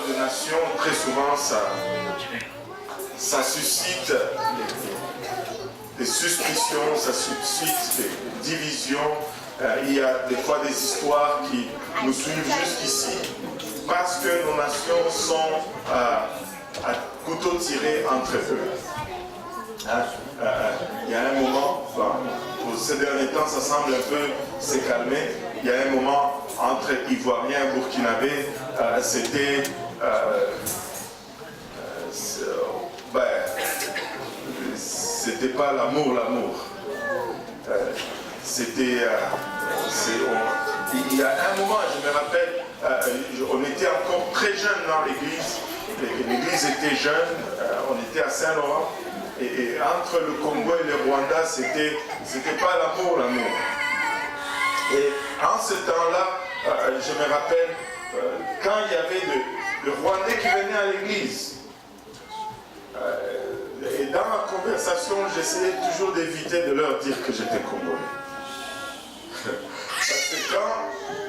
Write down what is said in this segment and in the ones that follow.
de nation, très souvent, ça suscite des suspicions, ça suscite des divisions. Il y a des fois des histoires qui nous suivent jusqu'ici parce que nos nations sont à couteau tiré entre eux. Il y a un moment, pour ces derniers temps, ça semble un peu s'est calmé. Il y a un moment entre Ivoiriens et Burkinabés, c'était pas l'amour. Il y a un moment, je me rappelle, on était encore très jeunes dans l'église. L'église était jeune, on était à Saint-Laurent. Et entre le Congo et le Rwanda, c'était pas l'amour. Et en ce temps-là, je me rappelle, quand il y avait le Rwandais qui venait à l'église, et dans ma conversation, j'essayais toujours d'éviter de leur dire que j'étais congolais. Parce que quand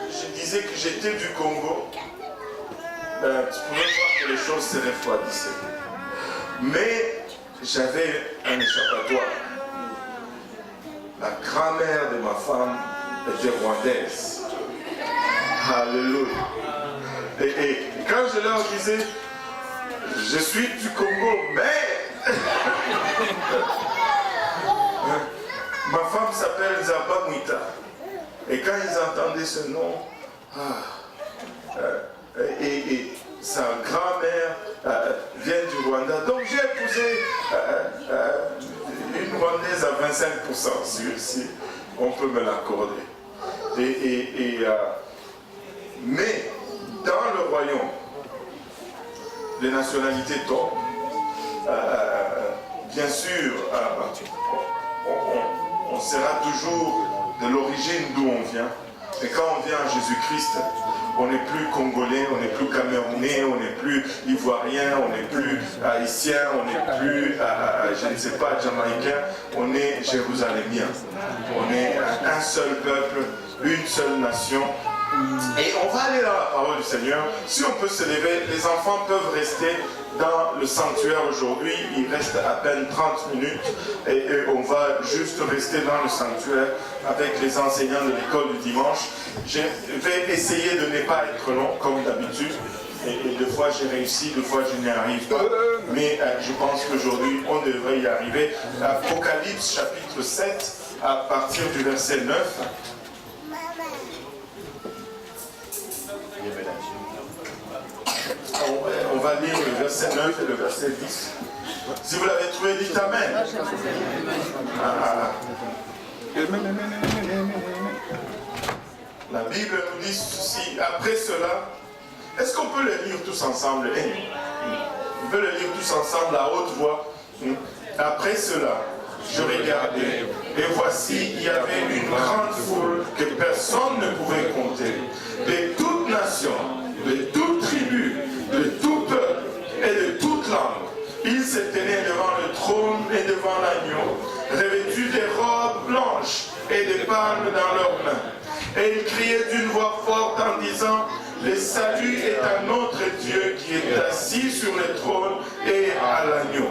je disais que j'étais du Congo, tu pouvais voir que les choses se refroidissaient. Mais j'avais un échappatoire. La grand-mère de ma femme était rwandaise. Alléluia. Et quand je leur disais, je suis du Congo, mais ma femme s'appelle Zaba Mwita. Et quand ils entendaient ce nom, et sa grand-mère vient du Rwanda. Donc j'ai épousé une Rwandaise à 25%, si on peut me l'accorder. Mais dans le royaume, les nationalités tombent. Bien sûr, on sera toujours de l'origine d'où on vient. Et quand on vient à Jésus-Christ, on n'est plus congolais, on n'est plus camerounais, on n'est plus ivoirien, on n'est plus haïtien, on n'est plus, je ne sais pas, jamaïcain, on est jérusalémien. On est un seul peuple, une seule nation. Et on va aller dans la parole du Seigneur. Si on peut se lever, les enfants peuvent rester dans le sanctuaire aujourd'hui. Il reste à peine 30 minutes et on va juste rester dans le sanctuaire avec les enseignants de l'école du dimanche. Je vais essayer de ne pas être long comme d'habitude. Et deux fois j'ai réussi, deux fois je n'y arrive pas. Mais je pense qu'aujourd'hui on devrait y arriver. Apocalypse chapitre 7 à partir du verset 9. On va lire le verset 9 et le verset 10. Si vous l'avez trouvé, dites Amen. La Bible nous dit ceci. Après cela, est-ce qu'on peut le lire tous ensemble? On peut le lire tous ensemble à haute voix. Après cela, je regardais, et voici, il y avait une grande foule que personne ne pouvait compter, de toutes nations, de toutes tribus, de tout peuple et de toute langue. Ils se tenaient devant le trône et devant l'agneau, revêtus des robes blanches et des palmes dans leurs mains. Et ils criaient d'une voix forte en disant, le salut est à notre Dieu qui est assis sur le trône et à l'agneau.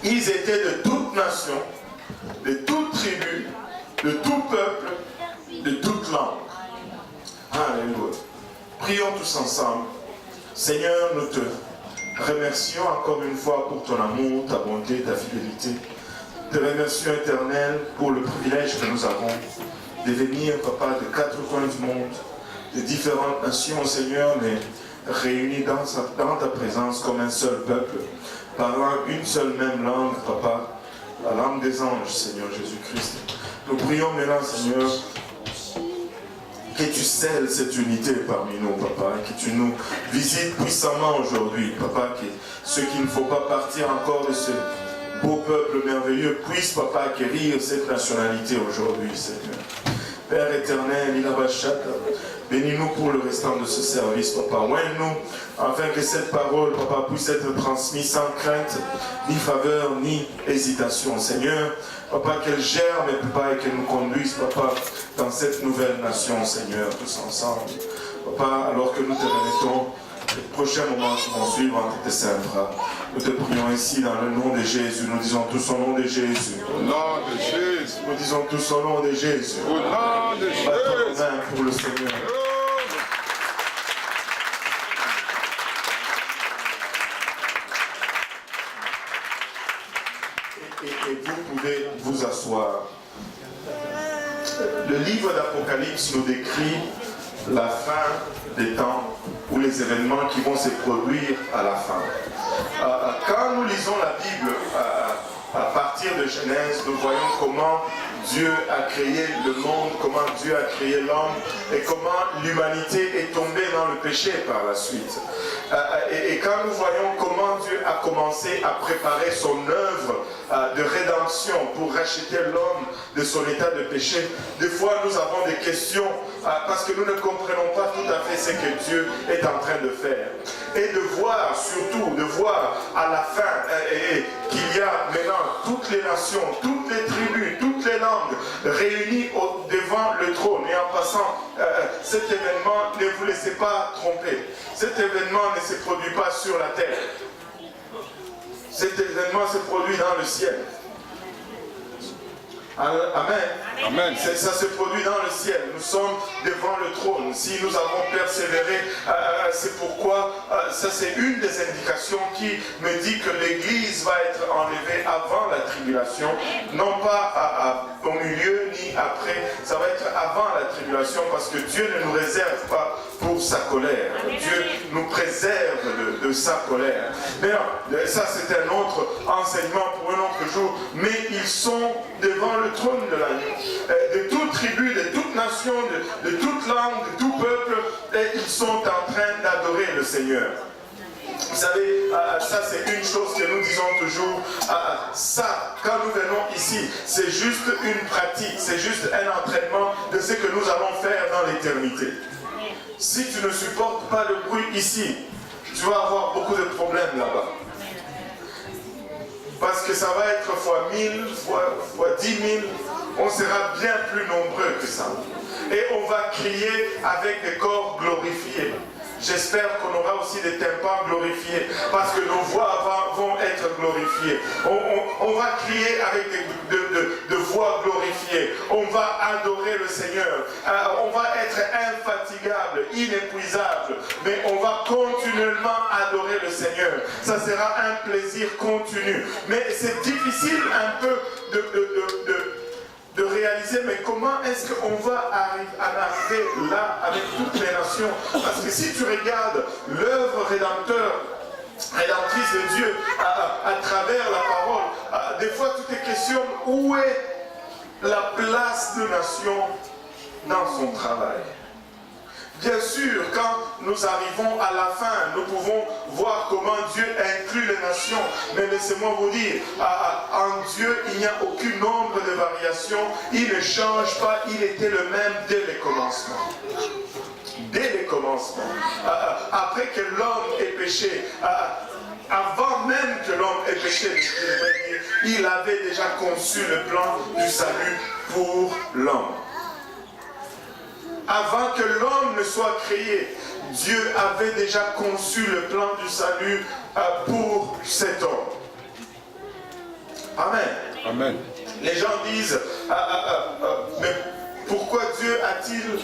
Ils étaient de toute nation, de toute tribu, de tout peuple, de toute langue. Alléluia. Prions tous ensemble. Seigneur, nous te remercions encore une fois pour ton amour, ta bonté, ta fidélité. Te remercions, Éternel, pour le privilège que nous avons de venir, Papa, de quatre coins du monde, de différentes nations, Seigneur, mais réunis dans ta présence comme un seul peuple, parlant une seule même langue, Papa, la langue des anges, Seigneur Jésus-Christ. Nous prions maintenant, Seigneur, que tu scelles cette unité parmi nous, Papa, que tu nous visites puissamment aujourd'hui, Papa, que ceux qui ne faut pas partir encore de ce beau peuple merveilleux puissent, Papa, acquérir cette nationalité aujourd'hui, Seigneur. Père éternel, Ilabachata, bénis-nous pour le restant de ce service, Papa. Oigne-nous, afin que cette parole, Papa, puisse être transmise sans crainte, ni faveur, ni hésitation. Seigneur, Papa, qu'elle germe, Papa, et qu'elle nous conduise, Papa, dans cette nouvelle nation, Seigneur, tous ensemble. Papa, alors que nous te remettons les prochains moments qui vont suivre entre tes saints bras. Nous te prions ici dans le nom de Jésus. Nous disons tous au nom de Jésus. Au nom de Jésus. Nous disons tous au nom de Jésus. Au nom de Jésus. Battons nos mains pour le Seigneur. Et vous pouvez vous asseoir. Le livre d'Apocalypse nous décrit la fin des temps ou les événements qui vont se produire à la fin. Quand nous lisons la Bible, à partir de Genèse, nous voyons comment Dieu a créé le monde, comment Dieu a créé l'homme et comment l'humanité est tombée dans le péché par la suite. Et quand nous voyons comment Dieu a commencé à préparer son œuvre de rédemption pour racheter l'homme de son état de péché, des fois nous avons des questions parce que nous ne comprenons pas tout à fait ce que Dieu est en train de faire. Et de voir, surtout, de voir à la fin qu'il y a maintenant toutes les nations, toutes les tribus, toutes les langues réunies devant le trône. Et en passant, cet événement, ne vous laissez pas tromper. Cet événement ne se produit pas sur la terre. Cet événement se produit dans le ciel. Amen. Amen. Ça se produit dans le ciel. Nous sommes devant le trône. Si nous avons persévéré, c'est pourquoi ça c'est une des indications qui me dit que l'Église va être enlevée avant la tribulation, non pas au milieu ni après. Ça va être avant la tribulation parce que Dieu ne nous réserve pas pour sa colère. Dieu nous préserve de sa colère. Mais non, ça c'est un autre enseignement pour un autre jour. Mais ils sont devant le trône de l'agneau, de toute tribu, de toute nation, de toute langue, de tout peuple, et ils sont en train d'adorer le Seigneur. Vous savez, ça c'est une chose que nous disons toujours, ça, quand nous venons ici, c'est juste une pratique, c'est juste un entraînement de ce que nous allons faire dans l'éternité. Si tu ne supportes pas le bruit ici, tu vas avoir beaucoup de problèmes là-bas. Parce que ça va être fois 1000, fois 10 000, on sera bien plus nombreux que ça. Et on va crier avec des corps glorifiés. J'espère qu'on aura aussi des tympans glorifiés, parce que nos voix vont être glorifiées. On va crier avec de voix glorifiées. On va adorer le Seigneur. On va être infatigable, inépuisable, mais on va continuellement adorer le Seigneur. Ça sera un plaisir continu. Mais c'est difficile un peu de réaliser, mais comment est-ce qu'on va arriver là avec toutes les nations? Parce que si tu regardes l'œuvre rédemptrice de Dieu à travers la parole, des fois tu te questionnes où est la place de nation dans son travail. Bien sûr, quand nous arrivons à la fin, nous pouvons voir comment Dieu inclut les nations. Mais laissez-moi vous dire, en Dieu, il n'y a aucune ombre de variation. Il ne change pas, il était le même dès les commencements. Dès les commencements. Après que l'homme ait péché, avant même que l'homme ait péché, il avait déjà conçu le plan du salut pour l'homme. Avant que l'homme ne soit créé, Dieu avait déjà conçu le plan du salut pour cet homme. Amen. Amen. Les gens disent, mais pourquoi Dieu a-t-il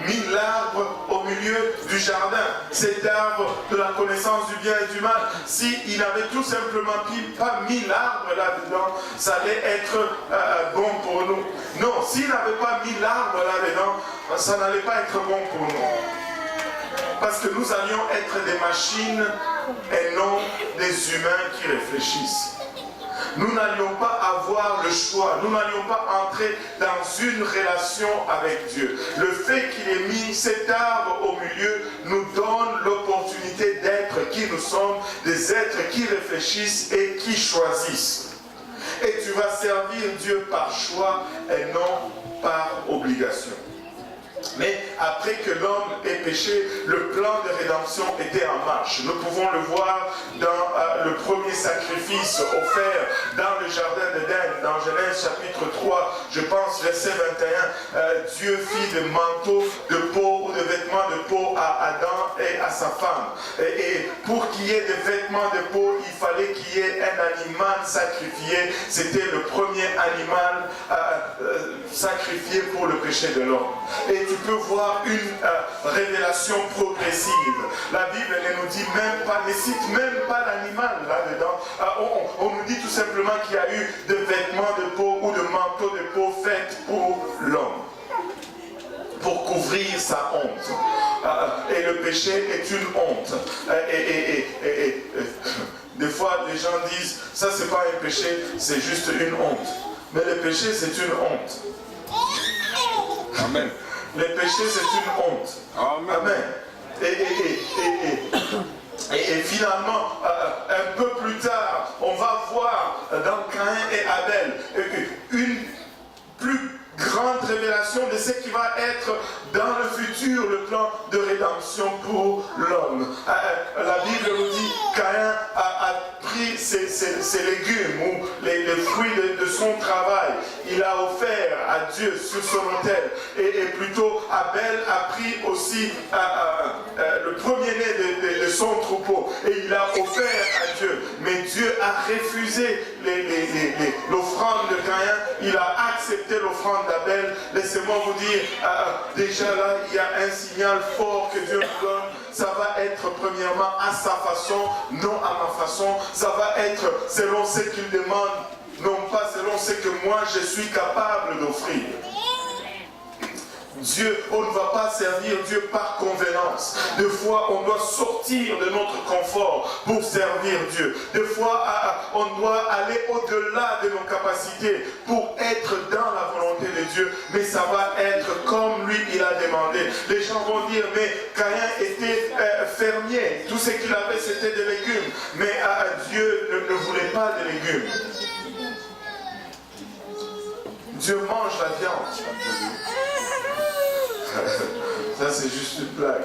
mis l'arbre au milieu du jardin, cet arbre de la connaissance du bien et du mal? S'il n'avait tout simplement pas mis l'arbre là-dedans, ça allait être bon pour nous. Non, s'il n'avait pas mis l'arbre là-dedans, ça n'allait pas être bon pour nous. Parce que nous allions être des machines et non des humains qui réfléchissent. Nous n'allions pas avoir le choix, nous n'allions pas entrer dans une relation avec Dieu. Le fait qu'il ait mis cet arbre au milieu nous donne l'opportunité d'être qui nous sommes, des êtres qui réfléchissent et qui choisissent. Et tu vas servir Dieu par choix et non par obligation. Mais après que l'homme ait péché, le plan de rédemption était en marche. Nous pouvons le voir dans le premier sacrifice offert dans le jardin d'Éden, dans Genèse chapitre 3, je pense verset 21, Dieu fit des manteaux de peau ou de vêtements de peau à Adam et à sa femme. Et pour qu'il y ait des vêtements de peau, il fallait qu'il y ait un animal sacrifié. C'était le premier animal sacrifié pour le péché de l'homme. Et tu peux voir une révélation progressive. La Bible ne nous dit même pas, ne cite même pas l'animal là-dedans. On nous dit tout simplement qu'il y a eu des vêtements de peau ou de manteaux de peau faits pour l'homme, pour couvrir sa honte. Et le péché est une honte. Des fois, les gens disent, ça c'est pas un péché, c'est juste une honte. Mais le péché, c'est une honte. Amen. Le péché, c'est une honte. Amen. Amen. Et finalement, un peu plus tard, on va voir dans Caïn et Abel une plus grande révélation de ce qui va être dans le futur le plan de rédemption pour l'homme. La Bible nous dit Caïn a pris ses légumes ou les fruits de son travail. Il a offert à Dieu sur son autel. Et plutôt Abel a pris aussi le premier-né de son troupeau et il a offert à Dieu. Mais Dieu a refusé l'offrande de Caïn. Il a accepté l'offrande d'Abel. Laissez-moi vous dire, déjà là, il y a un signal fort que Dieu nous donne. Ça va être premièrement à sa façon, non à ma façon. Ça va être selon ce qu'il demande, non pas selon ce que moi je suis capable d'offrir. Dieu, on ne va pas servir Dieu par convenance. Des fois, on doit sortir de notre confort pour servir Dieu. Des fois, on doit aller au-delà de nos capacités pour être dans la volonté de Dieu. Mais ça va être comme lui, il a demandé. Les gens vont dire, mais Caïn était fermier. Tout ce qu'il avait, c'était des légumes. Mais Dieu ne voulait pas de légumes. Dieu mange la viande. Ça c'est juste une blague.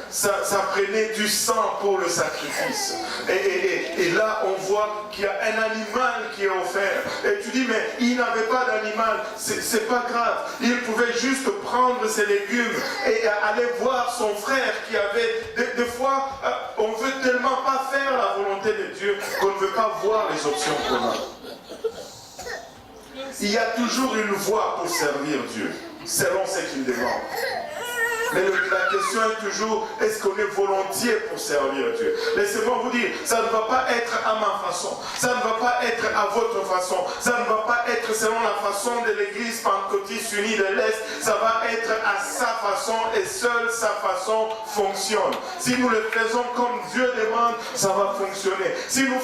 Ça prenait du sang pour le sacrifice. Et là on voit qu'il y a un animal qui est offert. Et tu dis mais il n'avait pas d'animal. C'est pas grave. Il pouvait juste prendre ses légumes et aller voir son frère qui avait... Des fois on ne veut tellement pas faire la volonté de Dieu qu'on ne veut pas voir les options qu'on a. Il y a toujours une voie pour servir Dieu, selon ce qu'il demande. Mais la question est toujours, est-ce qu'on est volontiers pour servir Dieu? Laissez-moi vous dire, ça ne va pas être à ma façon, ça ne va pas être à votre façon, ça ne va pas être selon la façon de l'église pentecôtiste unie de l'Est, ça va être à sa façon et seule sa façon fonctionne. Si nous le faisons comme Dieu demande, ça va fonctionner. Si nous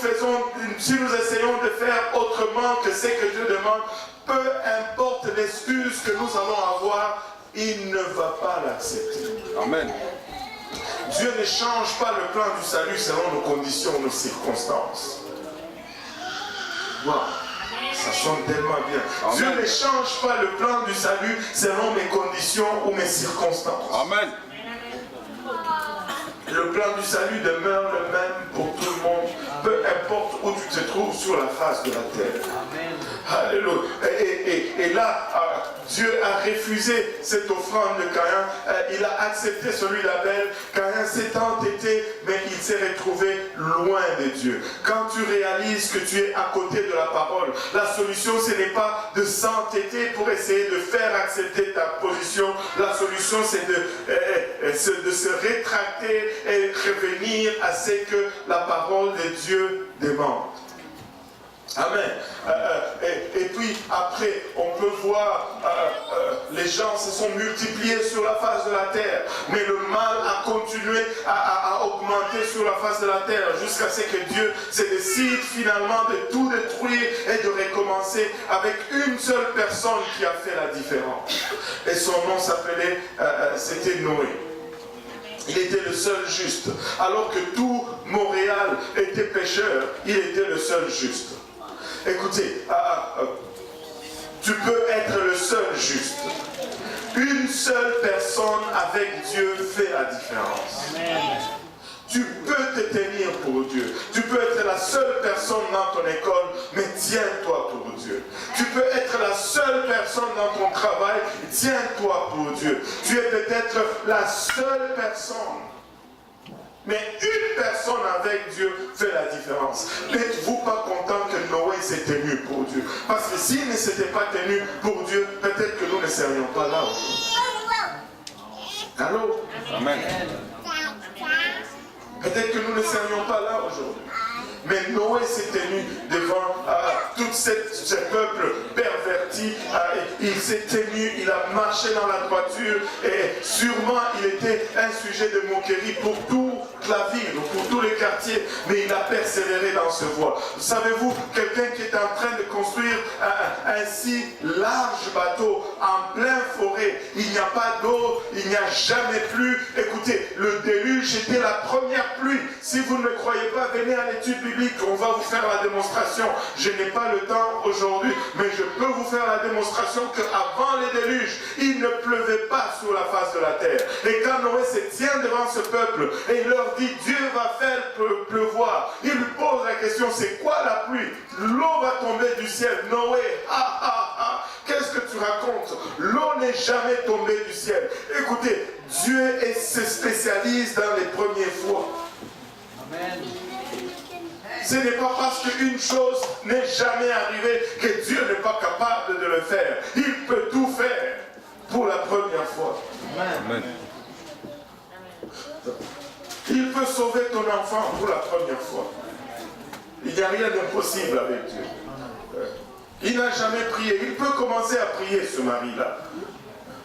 essayons de faire autrement que ce que Dieu demande, peu importe l'excuse que nous allons avoir, il ne va pas l'accepter. Amen. Dieu ne change pas le plan du salut selon nos conditions, nos circonstances. Wow. Ça sonne tellement bien. Amen. Dieu ne change pas le plan du salut selon mes conditions ou mes circonstances. Amen. Le plan du salut demeure le même pour tout le monde, peu importe où tu te trouves sur la face de la terre. Amen. Alléluia. Et là, Dieu a refusé cette offrande de Caïn. Il a accepté celui d'Abel. Caïn s'est entêté, mais il s'est retrouvé loin de Dieu. Quand tu réalises que tu es à côté de la parole, la solution, ce n'est pas de s'entêter pour essayer de faire accepter ta position. La solution, c'est de se rétracter et revenir à ce que la parole de Dieu demande. Amen. Et puis après, on peut voir les gens se sont multipliés sur la face de la terre, mais le mal a continué à augmenter sur la face de la terre jusqu'à ce que Dieu se décide finalement de tout détruire et de recommencer avec une seule personne qui a fait la différence. Et son nom s'appelait, c'était Noé. Il était le seul juste. Alors que tout Montréal était pécheur, il était le seul juste. Écoutez, tu peux être le seul juste. Une seule personne avec Dieu fait la différence. Tu peux te tenir pour Dieu. Tu peux être la seule personne dans ton école, mais tiens-toi pour Dieu. Tu peux être la seule personne dans ton travail, tiens-toi pour Dieu. Tu es peut-être la seule personne. Mais une personne avec Dieu fait la différence. N'êtes-vous pas content que Noé s'est tenu pour Dieu? Parce que s'il ne s'était pas tenu pour Dieu, peut-être que nous ne serions pas là aujourd'hui. Allô? Amen. Peut-être que nous ne serions pas là aujourd'hui. Mais Noé s'est tenu devant tout ce peuple perverti. Il s'est tenu, il a marché dans la droiture. Et sûrement, il était un sujet de moquerie pour toute la ville, pour tous les quartiers. Mais il a persévéré dans ce voie. Savez-vous, quelqu'un qui est en train de construire un si large bateau en pleine forêt, il n'y a pas d'eau, il n'y a jamais plu. Écoutez, le déluge était la première pluie. Si vous ne me croyez pas, venez à l'étude biblique. On va vous faire la démonstration. Je n'ai pas le temps aujourd'hui, mais je peux vous faire la démonstration qu'avant les déluges, il ne pleuvait pas sur la face de la terre. Et quand Noé se tient devant ce peuple et il leur dit, Dieu va faire pleuvoir, il lui pose la question, c'est quoi la pluie? L'eau va tomber du ciel. Noé, qu'est-ce que tu racontes? L'eau n'est jamais tombée du ciel. Écoutez, Dieu se spécialise dans les premières fois. Amen. Ce n'est pas parce qu'une chose n'est jamais arrivée que Dieu n'est pas capable de le faire. Il peut tout faire pour la première fois. Amen. Il peut sauver ton enfant pour la première fois. Il n'y a rien d'impossible avec Dieu. Il n'a jamais prié. Il peut commencer à prier, ce mari-là,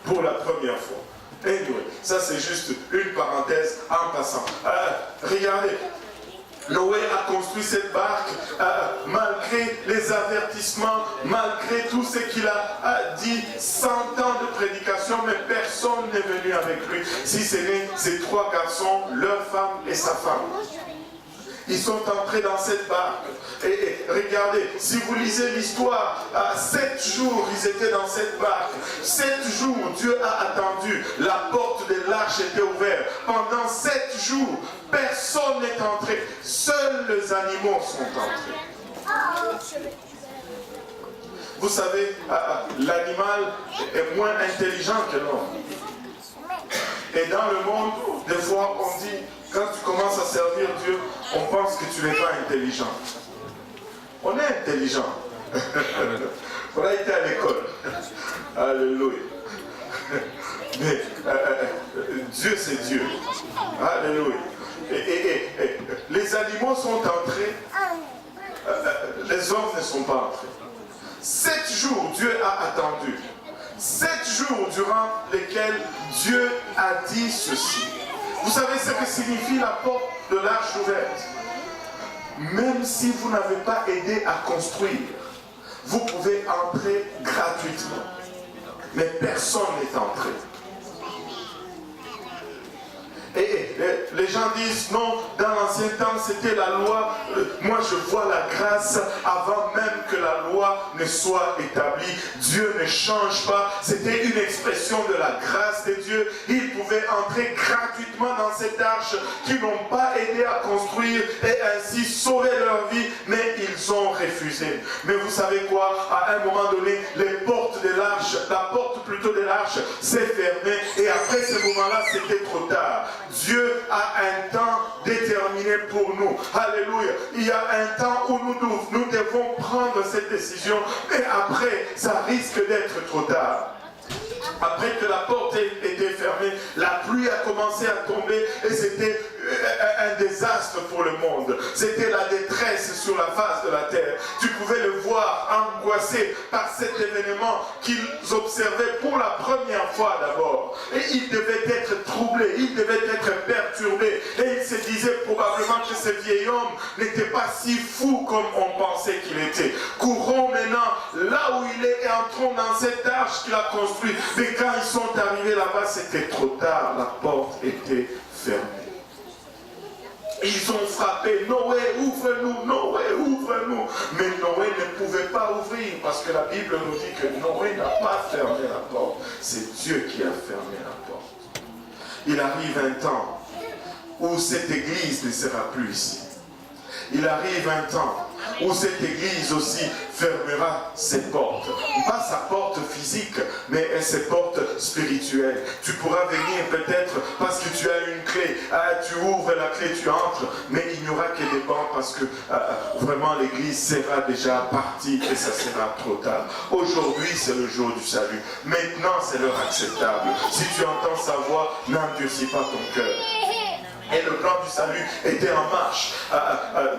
pour la première fois. Anyway, ça c'est juste une parenthèse en passant. Regardez. Noé a construit cette barque malgré les avertissements, malgré tout ce qu'il a dit, 100 ans de prédication, mais personne n'est venu avec lui, si ce n'est ces trois garçons, leur femme et sa femme. Ils sont entrés dans cette barque. Et regardez, si vous lisez l'histoire, 7 jours ils étaient dans cette barque. 7 jours, Dieu a attendu. La porte de l'arche était ouverte. Pendant 7 jours, personne n'est entré. Seuls les animaux sont entrés. Vous savez, l'animal est moins intelligent que l'homme. Et dans le monde, des fois, on dit, quand tu commences à servir Dieu, on pense que tu n'es pas intelligent. On est intelligent. On a été à l'école. Alléluia. Mais Dieu, c'est Dieu. Alléluia. Et les animaux sont entrés. Les hommes ne sont pas entrés. 7 jours, Dieu a attendu. 7 jours durant lesquels Dieu a dit ceci. Vous savez ce que signifie la porte de l'arche ouverte? Même si vous n'avez pas aidé à construire, vous pouvez entrer gratuitement. Mais personne n'est entré. Et les gens disent non, dans l'ancien temps c'était la loi. Moi je vois la grâce avant même que la loi ne soit établie. Dieu ne change pas. C'était une expression de la grâce de Dieu. Ils pouvaient entrer gratuitement dans cette arche qu'ils n'ont pas aidé à construire et ainsi sauver leur vie, mais ils ont refusé. Mais vous savez quoi? À un moment donné, les portes de l'arche, la porte plutôt de l'arche s'est fermée et après ce moment-là c'était trop tard. Dieu a un temps déterminé pour nous. Alléluia. Il y a un temps où nous devons prendre cette décision. Et après, ça risque d'être trop tard. Après que la porte ait été fermée, la pluie a commencé à tomber et c'était un désastre pour le monde. C'était la détresse sur la face de la terre. Tu pouvais le voir angoissé par cet événement qu'ils observaient pour la première fois d'abord. Et il devait être troublé, il devait être perturbé. Et il se disait probablement que ce vieil homme n'était pas si fou comme on pensait qu'il était. Courons maintenant là où il est et entrons dans cette arche qu'il a construite. Mais quand ils sont arrivés là-bas, c'était trop tard. La porte était fermée. Ils ont frappé, Noé, ouvre-nous, Noé, ouvre-nous. Mais Noé ne pouvait pas ouvrir parce que la Bible nous dit que Noé n'a pas fermé la porte. C'est Dieu qui a fermé la porte. Il arrive un temps où cette église ne sera plus ici. Il arrive un temps où cette église aussi fermera ses portes. Pas sa porte physique, mais ses portes spirituelles. Tu pourras venir peut-être parce que tu as une clé. Tu ouvres la clé, tu entres, mais il n'y aura que des bancs parce que vraiment l'église sera déjà partie et ça sera trop tard. Aujourd'hui, c'est le jour du salut. Maintenant, c'est l'heure acceptable. Si tu entends sa voix, n'endurcis pas ton cœur. Et le plan du salut était en marche.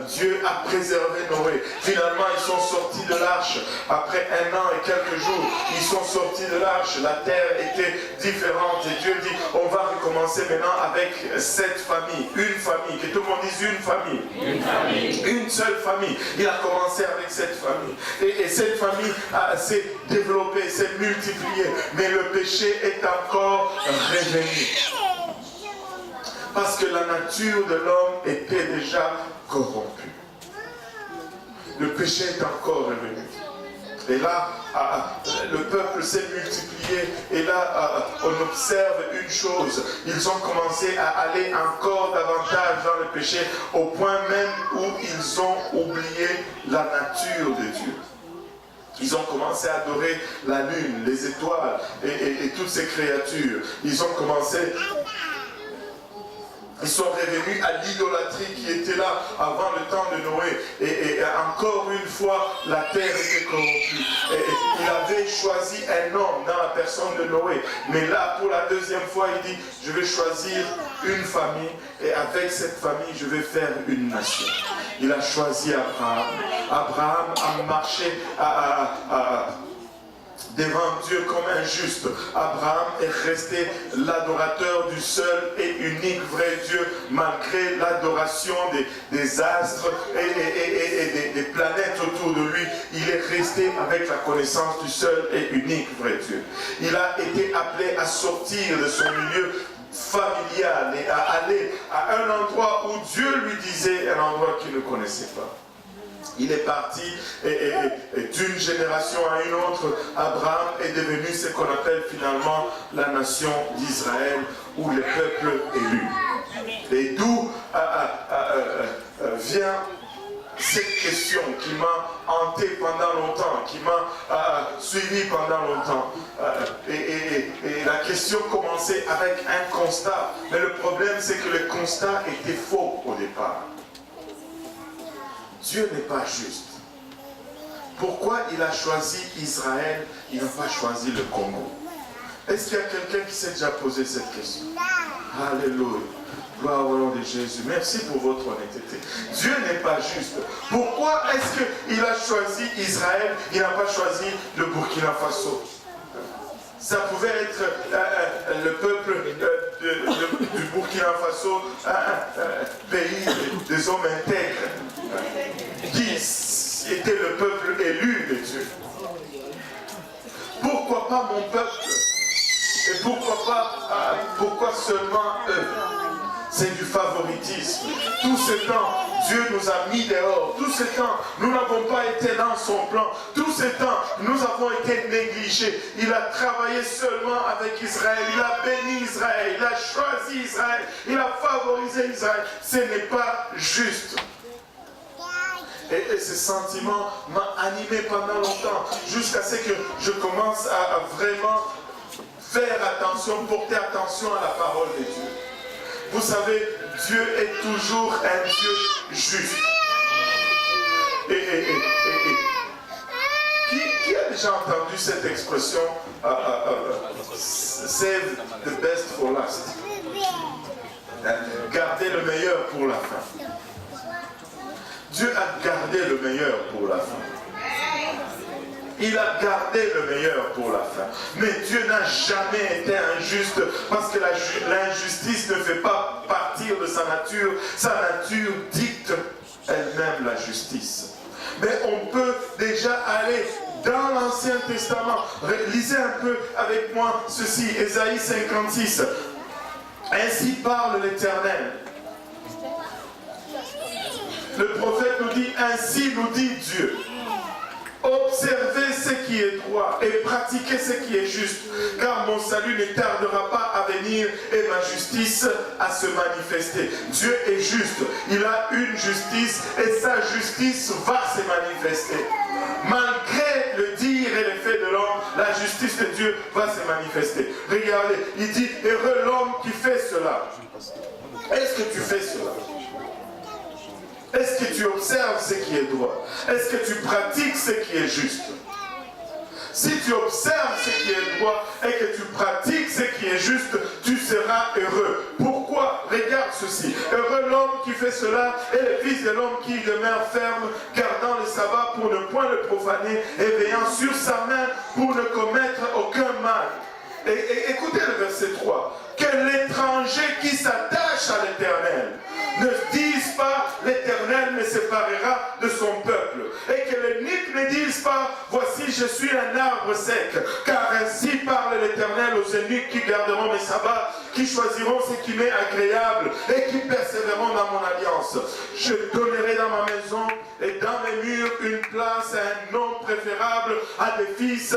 Dieu a préservé Noé. Finalement, ils sont sortis de l'arche. Après 1 an et quelques jours, ils sont sortis de l'arche. La terre était différente. Et Dieu dit, on va recommencer maintenant avec cette famille. Une famille. Que tout le monde dise une famille. Une famille. Une seule famille. Il a commencé avec cette famille. Et cette famille s'est développée, s'est multipliée. Mais le péché est encore revenu. Parce que la nature de l'homme était déjà corrompue. Le péché est encore revenu. Et là, le peuple s'est multiplié. Et là, on observe une chose. Ils ont commencé à aller encore davantage dans le péché, au point même où ils ont oublié la nature de Dieu. Ils ont commencé à adorer la lune, les étoiles et toutes ces créatures. Ils ont commencé... Ils sont revenus à l'idolâtrie qui était là avant le temps de Noé. Et encore une fois, la terre était corrompue. Et il avait choisi un homme dans la personne de Noé. Mais là, pour la deuxième fois, il dit, je vais choisir une famille. Et avec cette famille, je vais faire une nation. Il a choisi Abraham. Abraham a marché devant Dieu comme un juste. Abraham est resté l'adorateur du seul et unique vrai Dieu, malgré l'adoration des astres et des planètes autour de lui. Il est resté avec la connaissance du seul et unique vrai Dieu. Il a été appelé à sortir de son milieu familial et à aller à un endroit où Dieu lui disait, un endroit qu'il ne connaissait pas. Il est parti et d'une génération à une autre, Abraham est devenu ce qu'on appelle finalement la nation d'Israël ou le peuple élu. Et d'où vient cette question qui m'a hanté pendant longtemps, qui m'a suivi pendant longtemps. Et la question commençait avec un constat. Mais le problème, c'est que le constat était faux au départ. Dieu n'est pas juste. Pourquoi il a choisi Israël, il n'a pas choisi le Congo? Est-ce qu'il y a quelqu'un qui s'est déjà posé cette question? Alléluia. Gloire au nom de Jésus. Merci pour votre honnêteté. Dieu n'est pas juste. Pourquoi est-ce qu'il a choisi Israël, il n'a pas choisi le Burkina Faso? Ça pouvait être le peuple du Burkina Faso, pays des hommes intègres, qui était le peuple élu de Dieu. Pourquoi pas mon peuple? Et pourquoi seulement eux? C'est du favoritisme. Tout ce temps, Dieu nous a mis dehors. Tout ce temps, nous n'avons pas été dans son plan. Tout ce temps, nous avons été négligés. Il a travaillé seulement avec Israël. Il a béni Israël. Il a choisi Israël. Il a favorisé Israël. Ce n'est pas juste. Et ce sentiment m'a animé pendant longtemps, jusqu'à ce que je commence à vraiment faire attention, porter attention à la parole de Dieu. Vous savez, Dieu est toujours un Dieu juste. Qui a déjà entendu cette expression save the best for last? Gardez le meilleur pour la fin. Dieu a gardé le meilleur pour la fin. Il a gardé le meilleur pour la fin. Mais Dieu n'a jamais été injuste parce que l'injustice ne fait pas partir de sa nature. Sa nature dicte elle-même la justice. Mais on peut déjà aller dans l'Ancien Testament. Lisez un peu avec moi ceci, Ésaïe 56. Ainsi parle l'Éternel. dit, ainsi nous dit Dieu. Observez ce qui est droit et pratiquez ce qui est juste, car mon salut ne tardera pas à venir et ma justice à se manifester. Dieu est juste, il a une justice et sa justice va se manifester. Malgré le dire et les faits de l'homme, la justice de Dieu va se manifester. Regardez, il dit, heureux l'homme qui fait cela. Est-ce que tu fais cela? Est-ce que tu observes ce qui est droit? Est-ce que tu pratiques ce qui est juste? Si tu observes ce qui est droit et que tu pratiques ce qui est juste, tu seras heureux. Pourquoi? Regarde ceci. Heureux l'homme qui fait cela et le fils de l'homme qui demeure ferme, gardant le sabbat pour ne point le profaner et veillant sur sa main pour ne commettre aucun mal. Et écoutez le verset 3. Que l'étranger qui s'attache à l'Éternel ne dise pas l'Éternel me séparera de son peuple. Et que les niques ne disent pas voici je suis un arbre sec. Car ainsi parle l'Éternel aux eunuques qui garderont mes sabbats, qui choisiront ce qui m'est agréable et qui persévéreront dans mon alliance. Je donnerai dans ma maison et dans mes murs une place, un nom préférable à des fils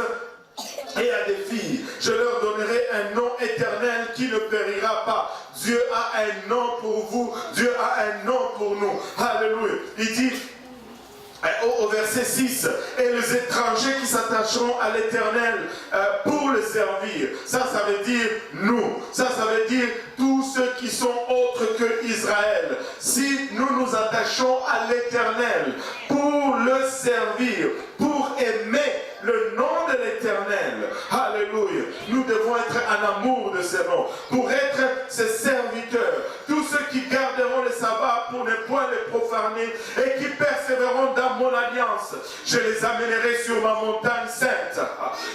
et à des filles. Je leur donnerai un nom éternel qui ne périra pas. Dieu a un nom pour vous, Dieu a un nom pour nous. Alléluia. Il dit au verset 6, et les étrangers qui s'attacheront à l'Éternel pour le servir. Ça veut dire nous. Ça veut dire tous ceux qui sont autres que Israël. Si nous nous attachons à l'Éternel pour le servir, pour aimer le nom de l'Éternel, alléluia, nous devons être en amour de ce nom, pour être ses serviteurs, tous ceux qui garderont le sabbat pour ne point les profaner et qui persévéreront dans mon alliance, je les amènerai sur ma montagne sainte.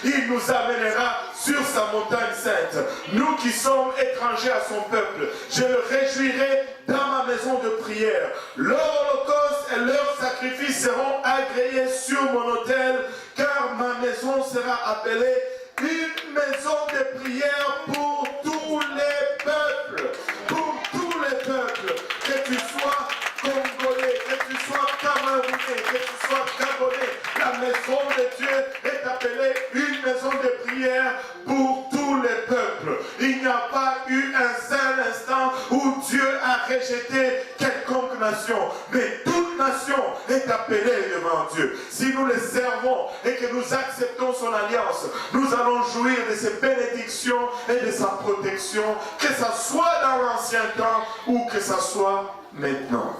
Il nous amènera sur sa montagne sainte. Nous qui sommes étrangers à son peuple, je le réjouirai dans ma maison de prière. Leur holocauste et leurs sacrifices seront agréés sur mon autel, car ma maison sera appelée une maison de prière pour tous les peuples. Pour tous les peuples. Que tu sois congolais, que tu sois camerounais, que tu sois gabonais, la maison de Dieu est appelée une maison de prière pour tous les peuples. Il n'y a pas eu un seul instant où Dieu a rejeté quelconque nation, mais toute nation est appelée devant Dieu. Si nous le servons et que nous acceptons son alliance, nous allons jouir de ses bénédictions et de sa protection, que ça soit dans l'ancien temps ou que ça soit maintenant.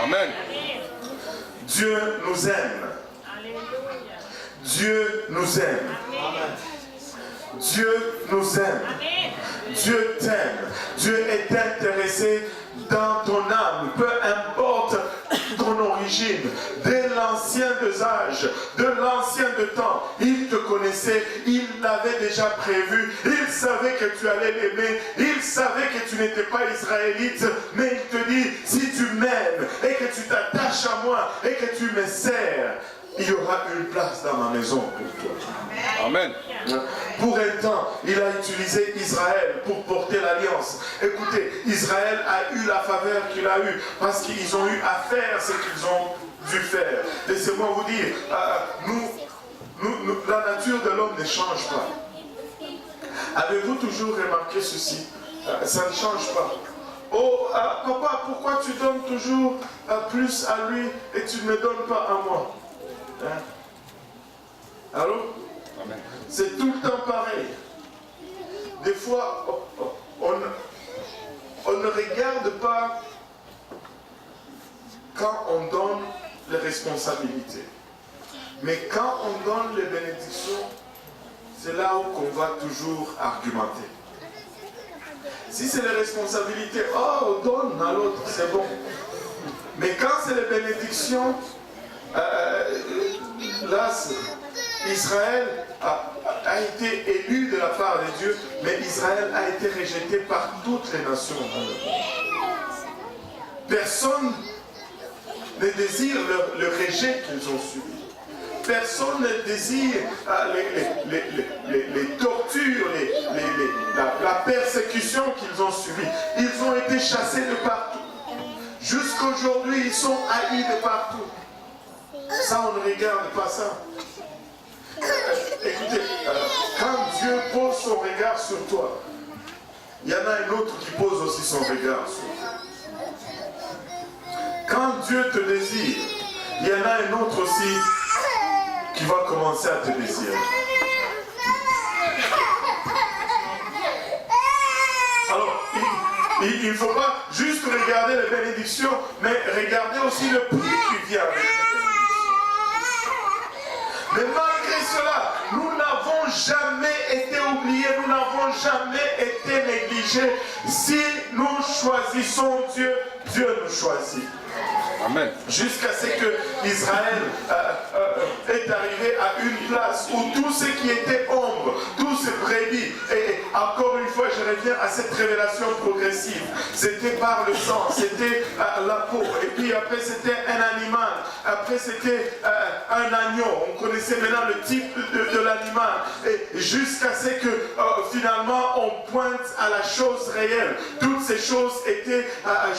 Amen. Dieu nous aime. Dieu nous aime. Dieu nous aime. Dieu t'aime. Dieu est intéressé dans ton âme, peu importe ton origine, dès l'ancien des âges, de l'ancien de temps, il te connaissait, il l'avait déjà prévu, il savait que tu allais l'aimer, il savait que tu n'étais pas israélite, mais il te dit, si tu m'aimes et que tu t'attaches à moi et que tu me sers, il y aura une place dans ma maison pour toi. Amen. Pour un temps, il a utilisé Israël pour porter l'alliance. Écoutez, Israël a eu la faveur qu'il a eue parce qu'ils ont eu à faire ce qu'ils ont dû faire. Laissez-moi vous dire, la nature de l'homme ne change pas. Avez-vous toujours remarqué ceci? Ça ne change pas. Oh, papa, pourquoi tu donnes toujours plus à lui et tu ne me donnes pas à moi? Hein? Allô? Amen. C'est tout le temps pareil. Des fois, on ne regarde pas quand on donne les responsabilités. Mais quand on donne les bénédictions, c'est là où on va toujours argumenter. Si c'est les responsabilités, oh, on donne à l'autre, c'est bon. Mais quand c'est les bénédictions, là, Israël a été élu de la part de Dieu, mais Israël a été rejeté par toutes les nations. Personne ne désire le rejet qu'ils ont subi. Personne ne désire les tortures, la persécution qu'ils ont subie. Ils ont été chassés de partout. Jusqu'au qu'aujourd'hui ils sont haïs de partout. Ça, on ne regarde pas ça. Écoutez, quand Dieu pose son regard sur toi, il y en a un autre qui pose aussi son regard sur toi. Quand Dieu te désire, il y en a un autre aussi qui va commencer à te désirer. Alors, il ne faut pas juste regarder les bénédictions, mais regarder aussi le prix qui vient avec les bénédictions. Mais malgré cela, nous n'avons jamais été oubliés, nous n'avons jamais été négligés. Si nous choisissons Dieu, Dieu nous choisit. Amen. Jusqu'à ce que Israël est arrivé à une place où tout ce qui était ombre, tout ce brebis, et encore une fois je reviens à cette révélation progressive, c'était par le sang, c'était la peau, et puis après c'était un animal, après c'était un agneau, on connaissait maintenant le type de l'animal, et jusqu'à ce que finalement on pointe à la chose réelle. Toutes ces choses étaient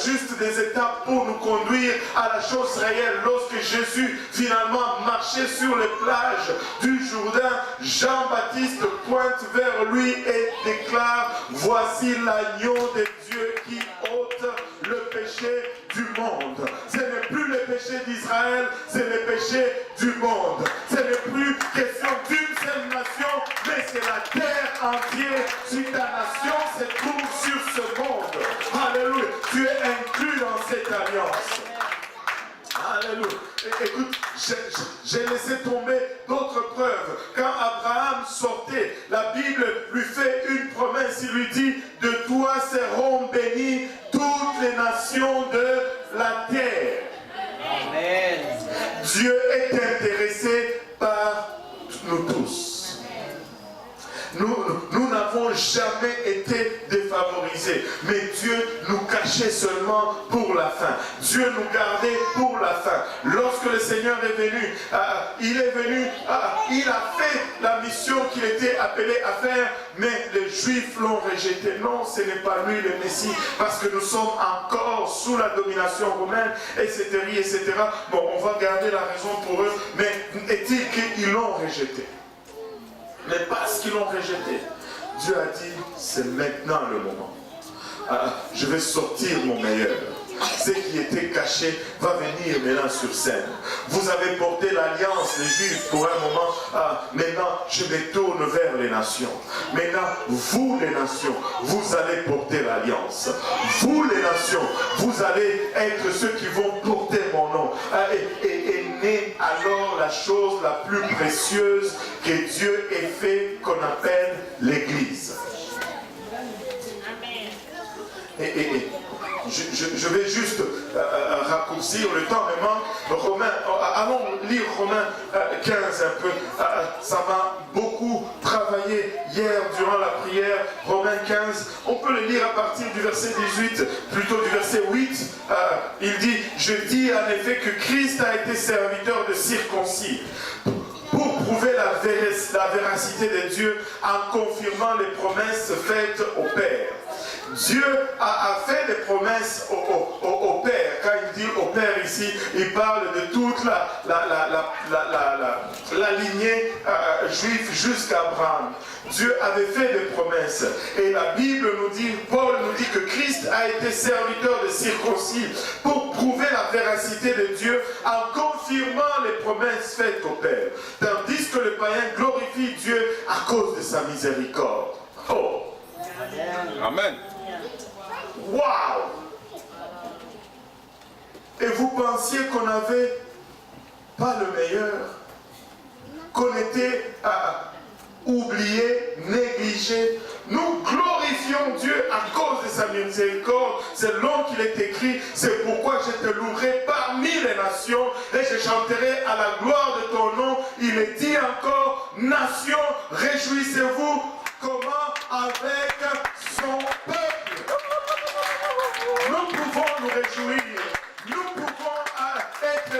juste des étapes pour nous conduire à la chose réelle. Lorsque Jésus finalement marchait sur les plages du Jourdain, Jean-Baptiste pointe vers lui et déclare: voici l'agneau de Dieu qui ôte le péché du monde. Ce n'est plus le péché d'Israël, c'est le péché du monde. Ce n'est plus question d'une seule nation, mais c'est la terre entière. Si ta nation se trouve sur ce monde, alléluia, tu es inclus dans cette alliance. Alléluia. Écoute, j'ai laissé tomber d'autres preuves. Quand Abraham sortait, la Bible lui fait une promesse. Il lui dit: de toi seront bénies toutes les nations de la terre. Amen. Dieu est intéressé par nous tous. Nous n'avons jamais été défavorisés, mais Dieu nous cachait seulement pour la fin. Dieu nous gardait pour la fin. Lorsque le Seigneur est venu, il a fait la mission qu'il était appelé à faire, mais les Juifs l'ont rejeté. Non, ce n'est pas lui le Messie, parce que nous sommes encore sous la domination romaine, etc., etc. Bon, on va garder la raison pour eux, mais est-il qu'ils l'ont rejeté? Mais parce qu'ils l'ont rejeté, Dieu a dit: c'est maintenant le moment. Je vais sortir mon meilleur. Ce qui était caché va venir maintenant sur scène. Vous avez porté l'alliance, les Juifs, pour un moment. Maintenant, je me tourne vers les nations. Maintenant, vous les nations, vous allez porter l'alliance. Vous les nations, vous allez être ceux qui vont porter mon nom. Et naît alors la chose la plus précieuse que Dieu ait fait, qu'on appelle l'Église. Je vais juste raccourcir le temps, mais allons lire Romains 15 un peu. Ça m'a beaucoup travaillé hier durant la prière. Romains 15, on peut le lire à partir du verset 18, plutôt du verset 8. Il dit: je dis en effet que Christ a été serviteur de circoncis pour prouver la véracité de Dieu en confirmant les promesses faites au Père. Dieu a fait des promesses au Père. Quand il dit au Père ici, il parle de toute la lignée juive jusqu'à Abraham. Dieu avait fait des promesses. Et la Bible nous dit, Paul nous dit que Christ a été serviteur de circoncis pour prouver la véracité de Dieu en confirmant les promesses faites au Père. Tandis que le païen glorifie Dieu à cause de sa miséricorde. Oh! Amen. Waouh! Et vous pensiez qu'on n'avait pas le meilleur, qu'on était oublié, négligé. Nous glorifions Dieu à cause de sa miséricorde, selon qu'il est écrit: c'est pourquoi je te louerai parmi les nations et je chanterai à la gloire de ton nom. Il est dit encore: nations, réjouissez-vous. Comment? Avec son peuple. Nous pouvons nous réjouir. Nous pouvons être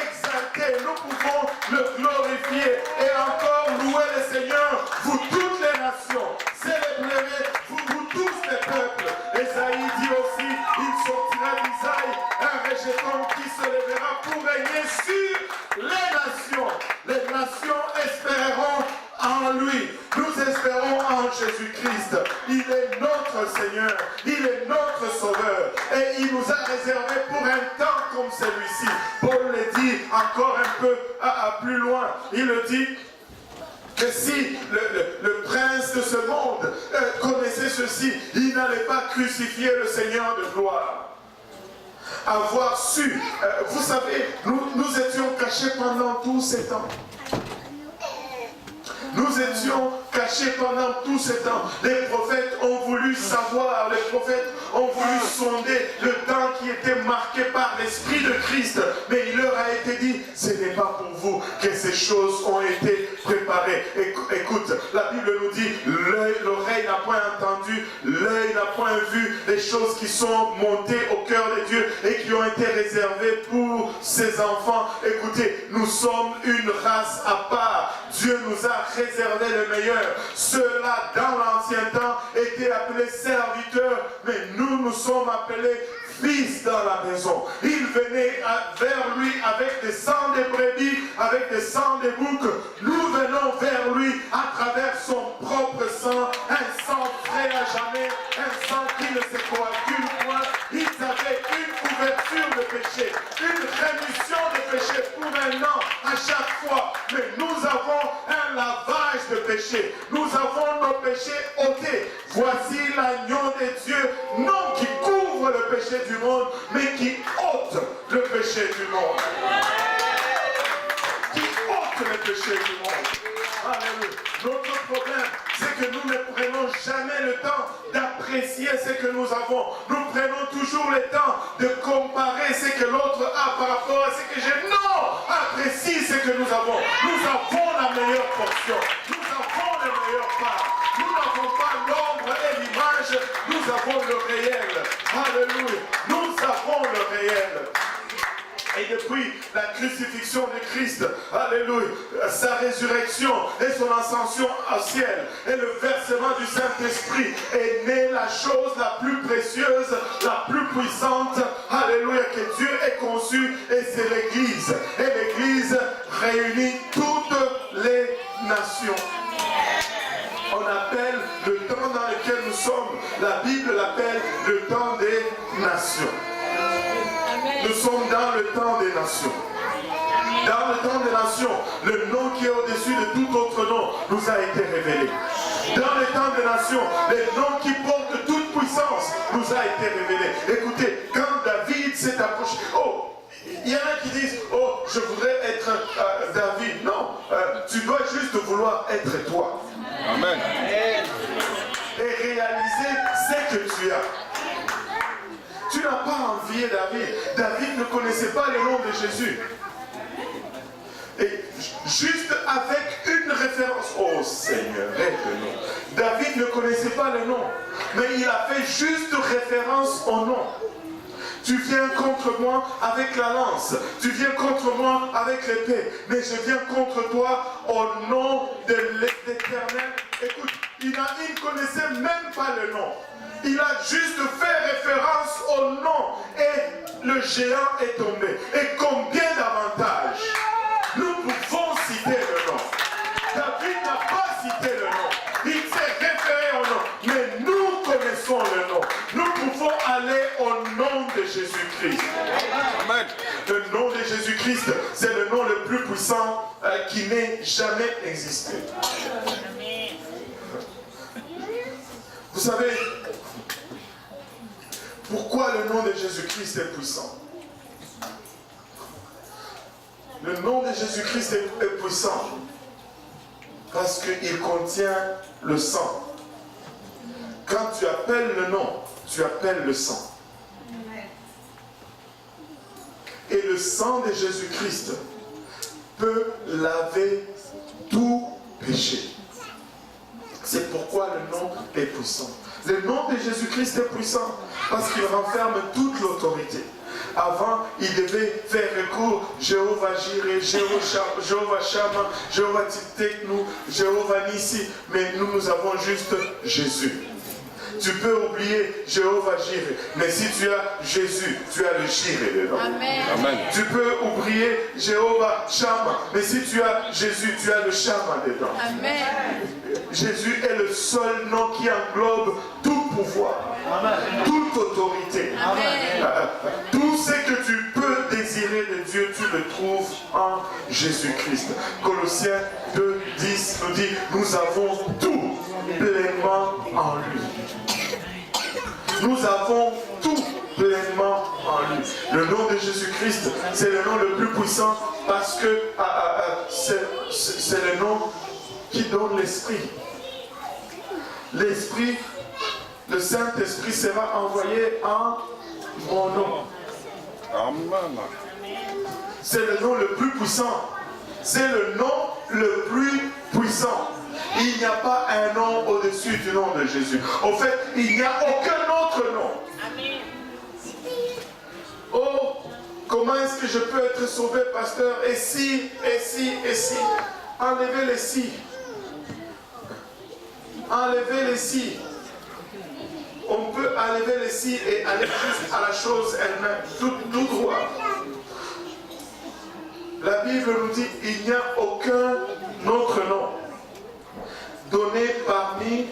exaltés. Nous pouvons le glorifier. Et encore louer le Seigneur. Vous toutes les nations. Célébrez, vous tous les peuples. Esaïe dit aussi: il sortira d'Isaïe un Et il nous a réservé pour un temps comme celui-ci. Paul le dit encore un peu plus loin. Il le dit que si le prince de ce monde connaissait ceci, il n'allait pas crucifier le Seigneur de gloire. Avoir su, vous savez, nous étions cachés pendant tous ces temps. Nous étions cachés pendant tout ce temps. Les prophètes ont voulu savoir, les prophètes ont voulu sonder le temps qui était marqué par l'Esprit de Christ. Mais il leur a été dit, ce n'est pas pour vous que ces choses ont été préparées. Écoute, la Bible nous dit, l'oreille n'a point entendu, l'œil n'a point vu les choses qui sont montées au cœur de Dieu et qui ont été réservées pour ses enfants. Écoutez, nous sommes une race à part. Dieu nous a réservé le meilleur. Ceux-là, dans l'ancien temps, étaient appelés serviteurs, mais nous sommes appelés fils dans la maison. Il venait vers lui avec des sangs de brebis, avec des sangs de boucs. Nous venons vers lui à travers son propre sang, un sang frais à jamais, un sang qui ne se coagule point. Ils avaient une couverture de péché, une rémission de péché pour un an à chaque fois. Mais nous avons un lavage de péché. Nous avons nos péchés ôtés. Voici l'agneau de Dieu, non qui couvre le péché du monde, mais qui ôte le péché du monde. Qui ôte le péché du monde. Alléluia. Notre problème, c'est que nous ne prenons jamais le temps d'apprécier ce que nous avons. Nous prenons toujours le temps de comparer ce que l'autre a par rapport à ce que j'ai. Non! Apprécie ce que nous avons. Nous avons la meilleure portion. Nous avons la meilleure part. Nous n'avons pas l'ombre et l'image. Nous avons le réel. Alléluia. Nous avons le réel. Et depuis la crucifixion de Christ, alléluia, sa résurrection et son ascension au ciel et le versement du Saint-Esprit est née la chose la plus précieuse, la plus puissante, alléluia, que Dieu ait conçue, et c'est l'Église. Et l'Église réunit toutes les nations. On appelle le temps dans lequel nous sommes, la Bible l'appelle le temps des nations. Nous sommes dans le temps des nations. Dans le temps des nations, le nom qui est au-dessus de tout autre nom nous a été révélé. Dans le temps des nations, le nom qui porte toute puissance nous a été révélé. Écoutez, quand David s'est approché, il y en a qui disent, je voudrais être David. Non, tu dois juste vouloir être toi. Amen. Et réaliser ce que tu as. Tu n'as pas envié David. David ne connaissait pas le nom de Jésus. Et juste avec une référence, oh Seigneur, aide-nous. David ne connaissait pas le nom, mais il a fait juste référence au nom. Tu viens contre moi avec la lance, tu viens contre moi avec l'épée, mais je viens contre toi au nom de l'Éternel. Écoute, il ne connaissait même pas le nom. Il a juste fait référence au nom et le géant est tombé. Et combien d'avantages nous pouvons citer le nom. David n'a pas cité le nom. Il s'est référé au nom. Mais nous connaissons le nom. Nous pouvons aller au nom de Jésus-Christ. Amen. Le nom de Jésus-Christ, c'est le nom le plus puissant qui n'ait jamais existé. Vous savez, pourquoi le nom de Jésus-Christ est puissant? Le nom de Jésus-Christ est puissant parce qu'il contient le sang. Quand tu appelles le nom, tu appelles le sang. Et le sang de Jésus-Christ peut laver tout péché. C'est pourquoi le nom est puissant. Le nom de Jésus-Christ est puissant parce qu'il renferme toute l'autorité. Avant, il devait faire recours Jéhovah Jireh, Jéhovah Shammah, Jéhovah Tzidkenu, Jéhovah Nissi, mais nous avons juste Jésus. Tu peux oublier Jéhovah Jireh, mais si tu as Jésus, tu as le Jireh dedans. Amen. Amen. Tu peux oublier Jéhovah Shammah, mais si tu as Jésus, tu as le Shammah dedans. Amen. Jésus est le seul nom qui englobe tout pouvoir, toute autorité. Tout ce que tu peux désirer de Dieu, tu le trouves en Jésus-Christ. Colossiens 2, 10 nous dit, nous avons tout pleinement en lui. Nous avons tout pleinement en lui. Le nom de Jésus-Christ, c'est le nom le plus puissant parce que c'est le nom qui donne l'esprit. L'esprit, le Saint-Esprit sera envoyé en mon nom. Amen. C'est le nom le plus puissant. C'est le nom le plus puissant. Il n'y a pas un nom au-dessus du nom de Jésus. En fait, il n'y a aucun autre nom. Oh, comment est-ce que je peux être sauvé, pasteur? Et si, et si, et si. Enlevez les si. Enlevez les si. On peut enlever les si et aller juste à la chose elle-même, tout droit. La Bible nous dit, il n'y a aucun autre nom donné parmi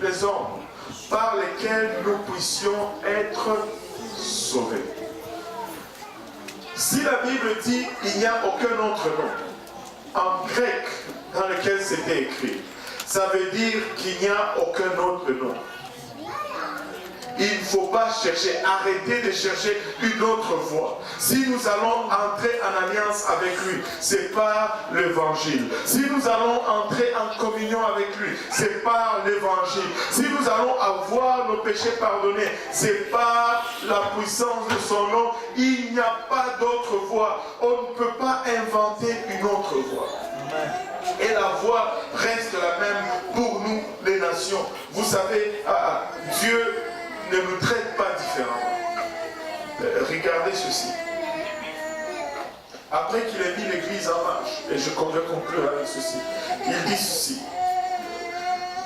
les hommes par lesquels nous puissions être sauvés. Si la Bible dit il n'y a aucun autre nom, en grec dans lequel c'était écrit, ça veut dire qu'il n'y a aucun autre nom. Il ne faut pas chercher, arrêtez de chercher une autre voie. Si nous allons entrer en alliance avec lui, ce n'est pas l'évangile. Si nous allons entrer en communion avec lui, ce n'est pas l'évangile. Si nous allons avoir nos péchés pardonnés, ce n'est pas la puissance de son nom. Il n'y a pas d'autre voie. On ne peut pas inventer une autre voie. Et la voie reste la même pour nous, les nations. Vous savez, Dieu ne nous traite pas différemment. Regardez ceci. Après qu'il ait mis l'église en marche, et je vais conclure avec ceci, il dit ceci.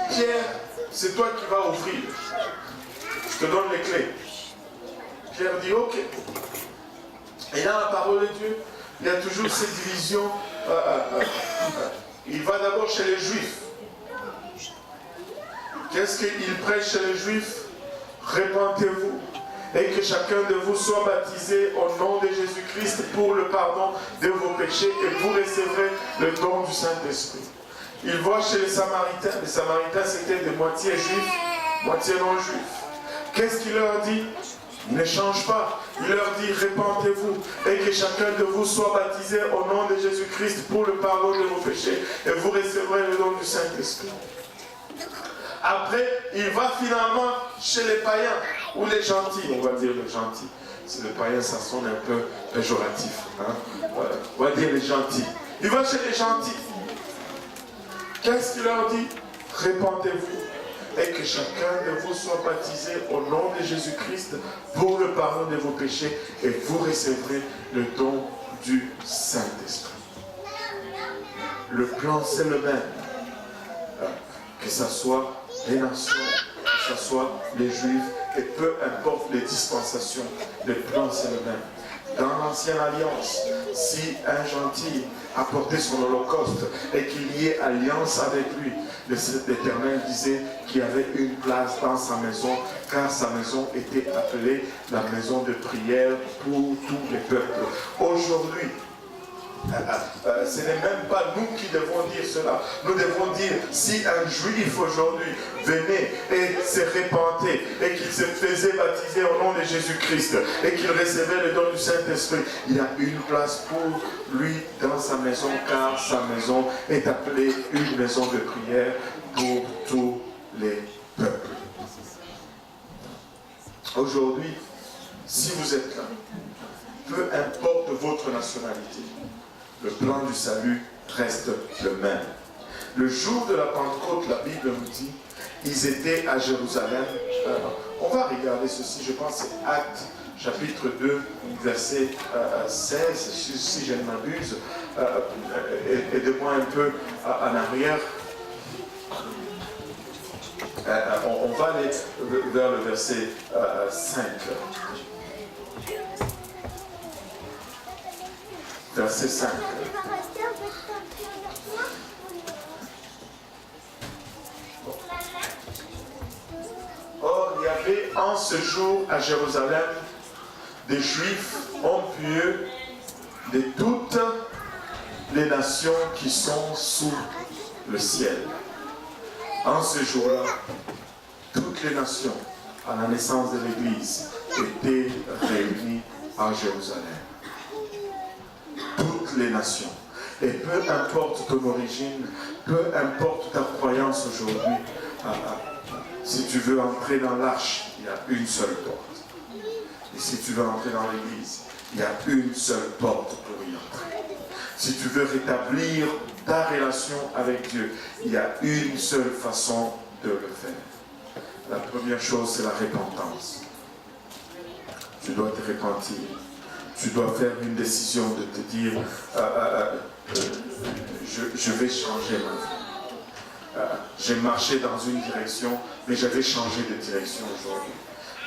Pierre, c'est toi qui vas ouvrir. Je te donne les clés. Pierre dit ok. Et dans la parole de Dieu, il y a toujours cette division. Il va d'abord chez les Juifs. Qu'est-ce qu'il prêche chez les Juifs? Répentez-vous et que chacun de vous soit baptisé au nom de Jésus-Christ pour le pardon de vos péchés et vous recevrez le don du Saint-Esprit. Il va chez les Samaritains. Les Samaritains c'était de moitié juifs, moitié non-juifs. Qu'est-ce qu'il leur dit? Il ne change pas. Il leur dit répentez-vous et que chacun de vous soit baptisé au nom de Jésus-Christ pour le pardon de vos péchés et vous recevrez le don du Saint-Esprit. Après, il va finalement chez les païens, ou les gentils, on va dire les gentils. C'est les païens, ça sonne un peu péjoratif. Hein? Voilà. On va dire les gentils. Il va chez les gentils. Qu'est-ce qu'il leur dit? Répentez-vous et que chacun de vous soit baptisé au nom de Jésus-Christ pour le pardon de vos péchés et vous recevrez le don du Saint-Esprit. Le plan, c'est le même. Que ce soit les nations, que ce soit les Juifs, et peu importe les dispensations, le plan c'est le même. Dans l'ancienne alliance, si un gentil apportait son holocauste et qu'il y ait alliance avec lui, l'Éternel disait qu'il y avait une place dans sa maison, car sa maison était appelée la maison de prière pour tous les peuples. Aujourd'hui, ce n'est même pas nous qui devons dire cela. Nous devons dire, si un juif aujourd'hui venait et se repentait et qu'il se faisait baptiser au nom de Jésus-Christ et qu'il recevait le don du Saint-Esprit, il y a une place pour lui dans sa maison, car sa maison est appelée une maison de prière pour tous les peuples. Aujourd'hui, si vous êtes là, peu importe votre nationalité, le plan du salut reste le même. Le jour de la Pentecôte, la Bible nous dit, ils étaient à Jérusalem. On va regarder ceci, je pense, c'est Actes, chapitre 2, verset 16, si je ne m'abuse. Aidez-moi un peu en arrière. On va aller vers le verset 5. Verset 5. Or, avait en ce jour à Jérusalem des Juifs ont pieux de toutes les nations qui sont sous le ciel. En ce jour-là, toutes les nations, à la naissance de l'Église, étaient réunies à Jérusalem. Toutes les nations. Et peu importe ton origine, peu importe ta croyance aujourd'hui, si tu veux entrer dans l'arche, il y a une seule porte. Et si tu veux entrer dans l'église, il y a une seule porte pour y entrer. Si tu veux rétablir ta relation avec Dieu, il y a une seule façon de le faire. La première chose, c'est la repentance. Tu dois te repentir. Tu dois faire une décision de te dire je vais changer ma vie. J'ai marché dans une direction, mais j'avais changé de direction aujourd'hui.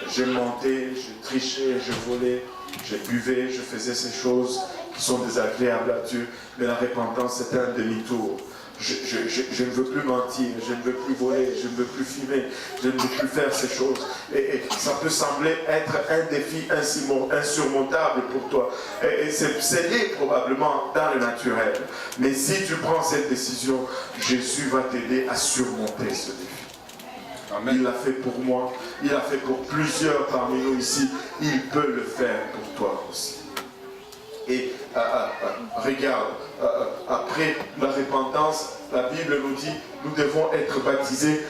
J'ai monté, j'ai triché, je volais, je buvais, je faisais ces choses qui sont désagréables à Dieu, mais la repentance c'est un demi-tour. Je ne veux plus mentir, je ne veux plus voler, je ne veux plus fumer, je ne veux plus faire ces choses. Et ça peut sembler être un défi insurmontable pour toi. Et c'est lié probablement dans le naturel. Mais si tu prends cette décision, Jésus va t'aider à surmonter ce défi. Amen. Il l'a fait pour moi, il l'a fait pour plusieurs parmi nous ici. Il peut le faire pour toi aussi. Et regarde, après la repentance, la Bible nous dit, nous devons être baptisés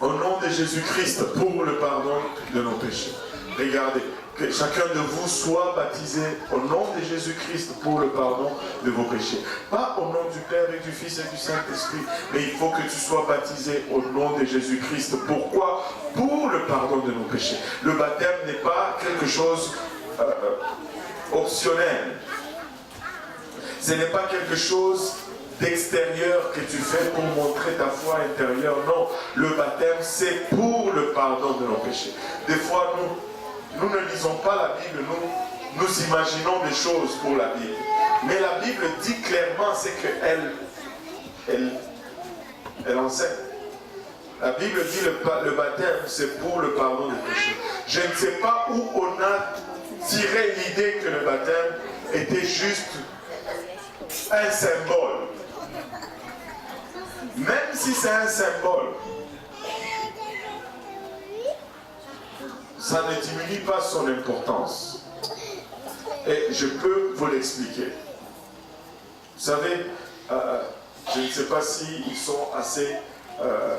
au nom de Jésus-Christ pour le pardon de nos péchés. Regardez, que chacun de vous soit baptisé au nom de Jésus-Christ pour le pardon de vos péchés. Pas au nom du Père et du Fils et du Saint-Esprit, mais il faut que tu sois baptisé au nom de Jésus-Christ. Pourquoi? Pour le pardon de nos péchés. Le baptême n'est pas quelque chose optionnel. Ce n'est pas quelque chose d'extérieur que tu fais pour montrer ta foi intérieure. Non, le baptême c'est pour le pardon de nos péchés. Des fois nous ne lisons pas la Bible, nous imaginons des choses pour la Bible. Mais la Bible dit clairement c'est qu'elle enseigne. La Bible dit le baptême c'est pour le pardon des péchés. Je ne sais pas où on a tiré l'idée que le baptême était juste un symbole. Même si c'est un symbole, ça ne diminue pas son importance. Et je peux vous l'expliquer. Vous savez, je ne sais pas s'ils sont assez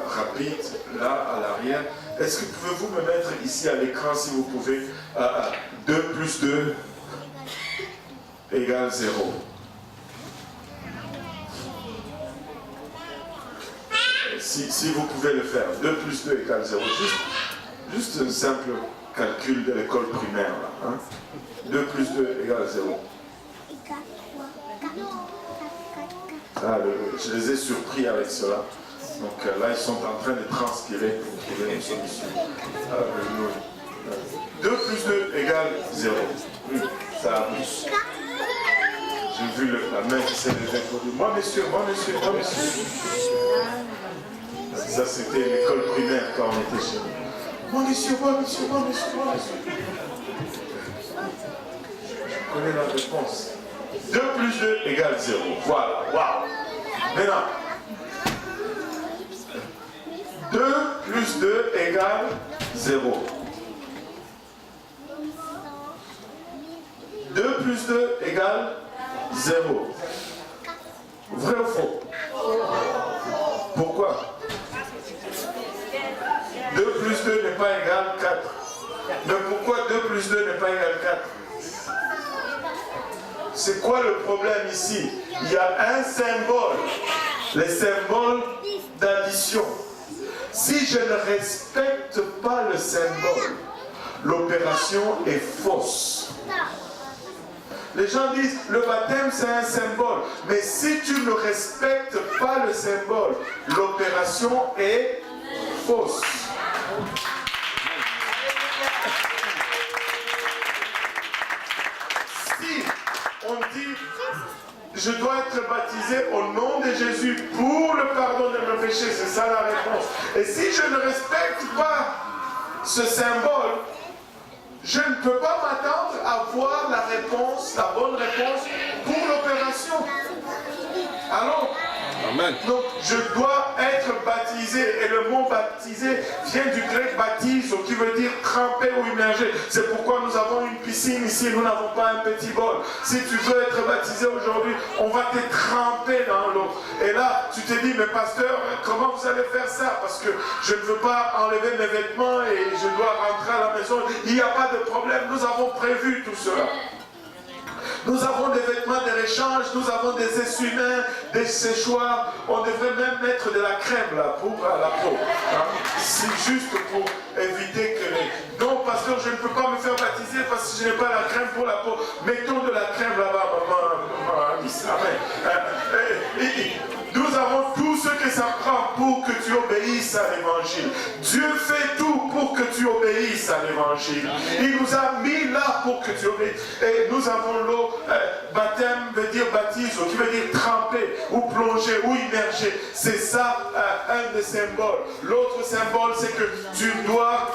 rapides là à l'arrière. Est-ce que pouvez-vous me mettre ici à l'écran si vous pouvez 2 plus 2 égale 0. Si vous pouvez le faire, 2 plus 2 égale 0. Juste un simple calcul de l'école primaire. Là, hein. 2 plus 2 égale 0. Ah, je les ai surpris avec cela. Donc là, ils sont en train de transpirer pour trouver une solution. 2 plus 2 égale 0. Ça abuse. J'ai vu la main qui s'est levée pour dire moi monsieur, moi monsieur, moi monsieur. Ça, c'était l'école primaire quand on était chez nous. Moi monsieur, moi monsieur, moi monsieur, moi monsieur. Je connais la réponse. 2 plus 2 égale 0. Voilà, waouh. Maintenant, 2 plus 2 égale 0. 2 plus 2 égale 0. Vrai ou faux? Pourquoi? 2 plus 2 n'est pas égal 4. Mais pourquoi 2 plus 2 n'est pas égal 4? C'est quoi le problème ici? Il y a un symbole, le symbole d'addition. Si je ne respecte pas le symbole, l'opération est fausse. Les gens disent, le baptême c'est un symbole. Mais si tu ne respectes pas le symbole, l'opération est fausse. Si on dit je dois être baptisé au nom de Jésus pour le pardon de mes péchés. C'est ça la réponse. Et si je ne respecte pas ce symbole, je ne peux pas m'attendre à voir la réponse, la bonne réponse pour l'opération. Alors, Amen. donc je dois être baptisé. Et le mot baptisé vient du grec baptizo, qui veut dire tremper ou immerger. C'est pourquoi nous avons une piscine ici, nous n'avons pas un petit bol. Si tu veux être baptisé aujourd'hui, on va te tremper dans l'eau. Et là, tu te dis, mais pasteur, comment vous allez faire ça? Parce que je ne veux pas enlever mes vêtements et je dois rentrer à la maison. Il n'y a pas de problème, nous avons prévu tout cela. Nous avons des vêtements de réchange, nous avons des essuie-mains, des séchoirs. On devrait même mettre de la crème là pour la peau. Hein? C'est juste pour éviter que les... Non, pasteur, je ne peux pas me faire baptiser parce que je n'ai pas la crème pour la peau. Mettons de la crème là-bas, maman Alice. Amen. Nous avons tout ce que ça prend pour que tu obéisses à l'évangile. Dieu fait tout pour que tu obéisses à l'évangile. Il nous a mis là pour que tu obéisses. Et nous avons l'eau, baptême veut dire baptizo, qui veut dire tremper, ou plonger, ou immerger. C'est ça un des symboles. L'autre symbole, c'est que tu dois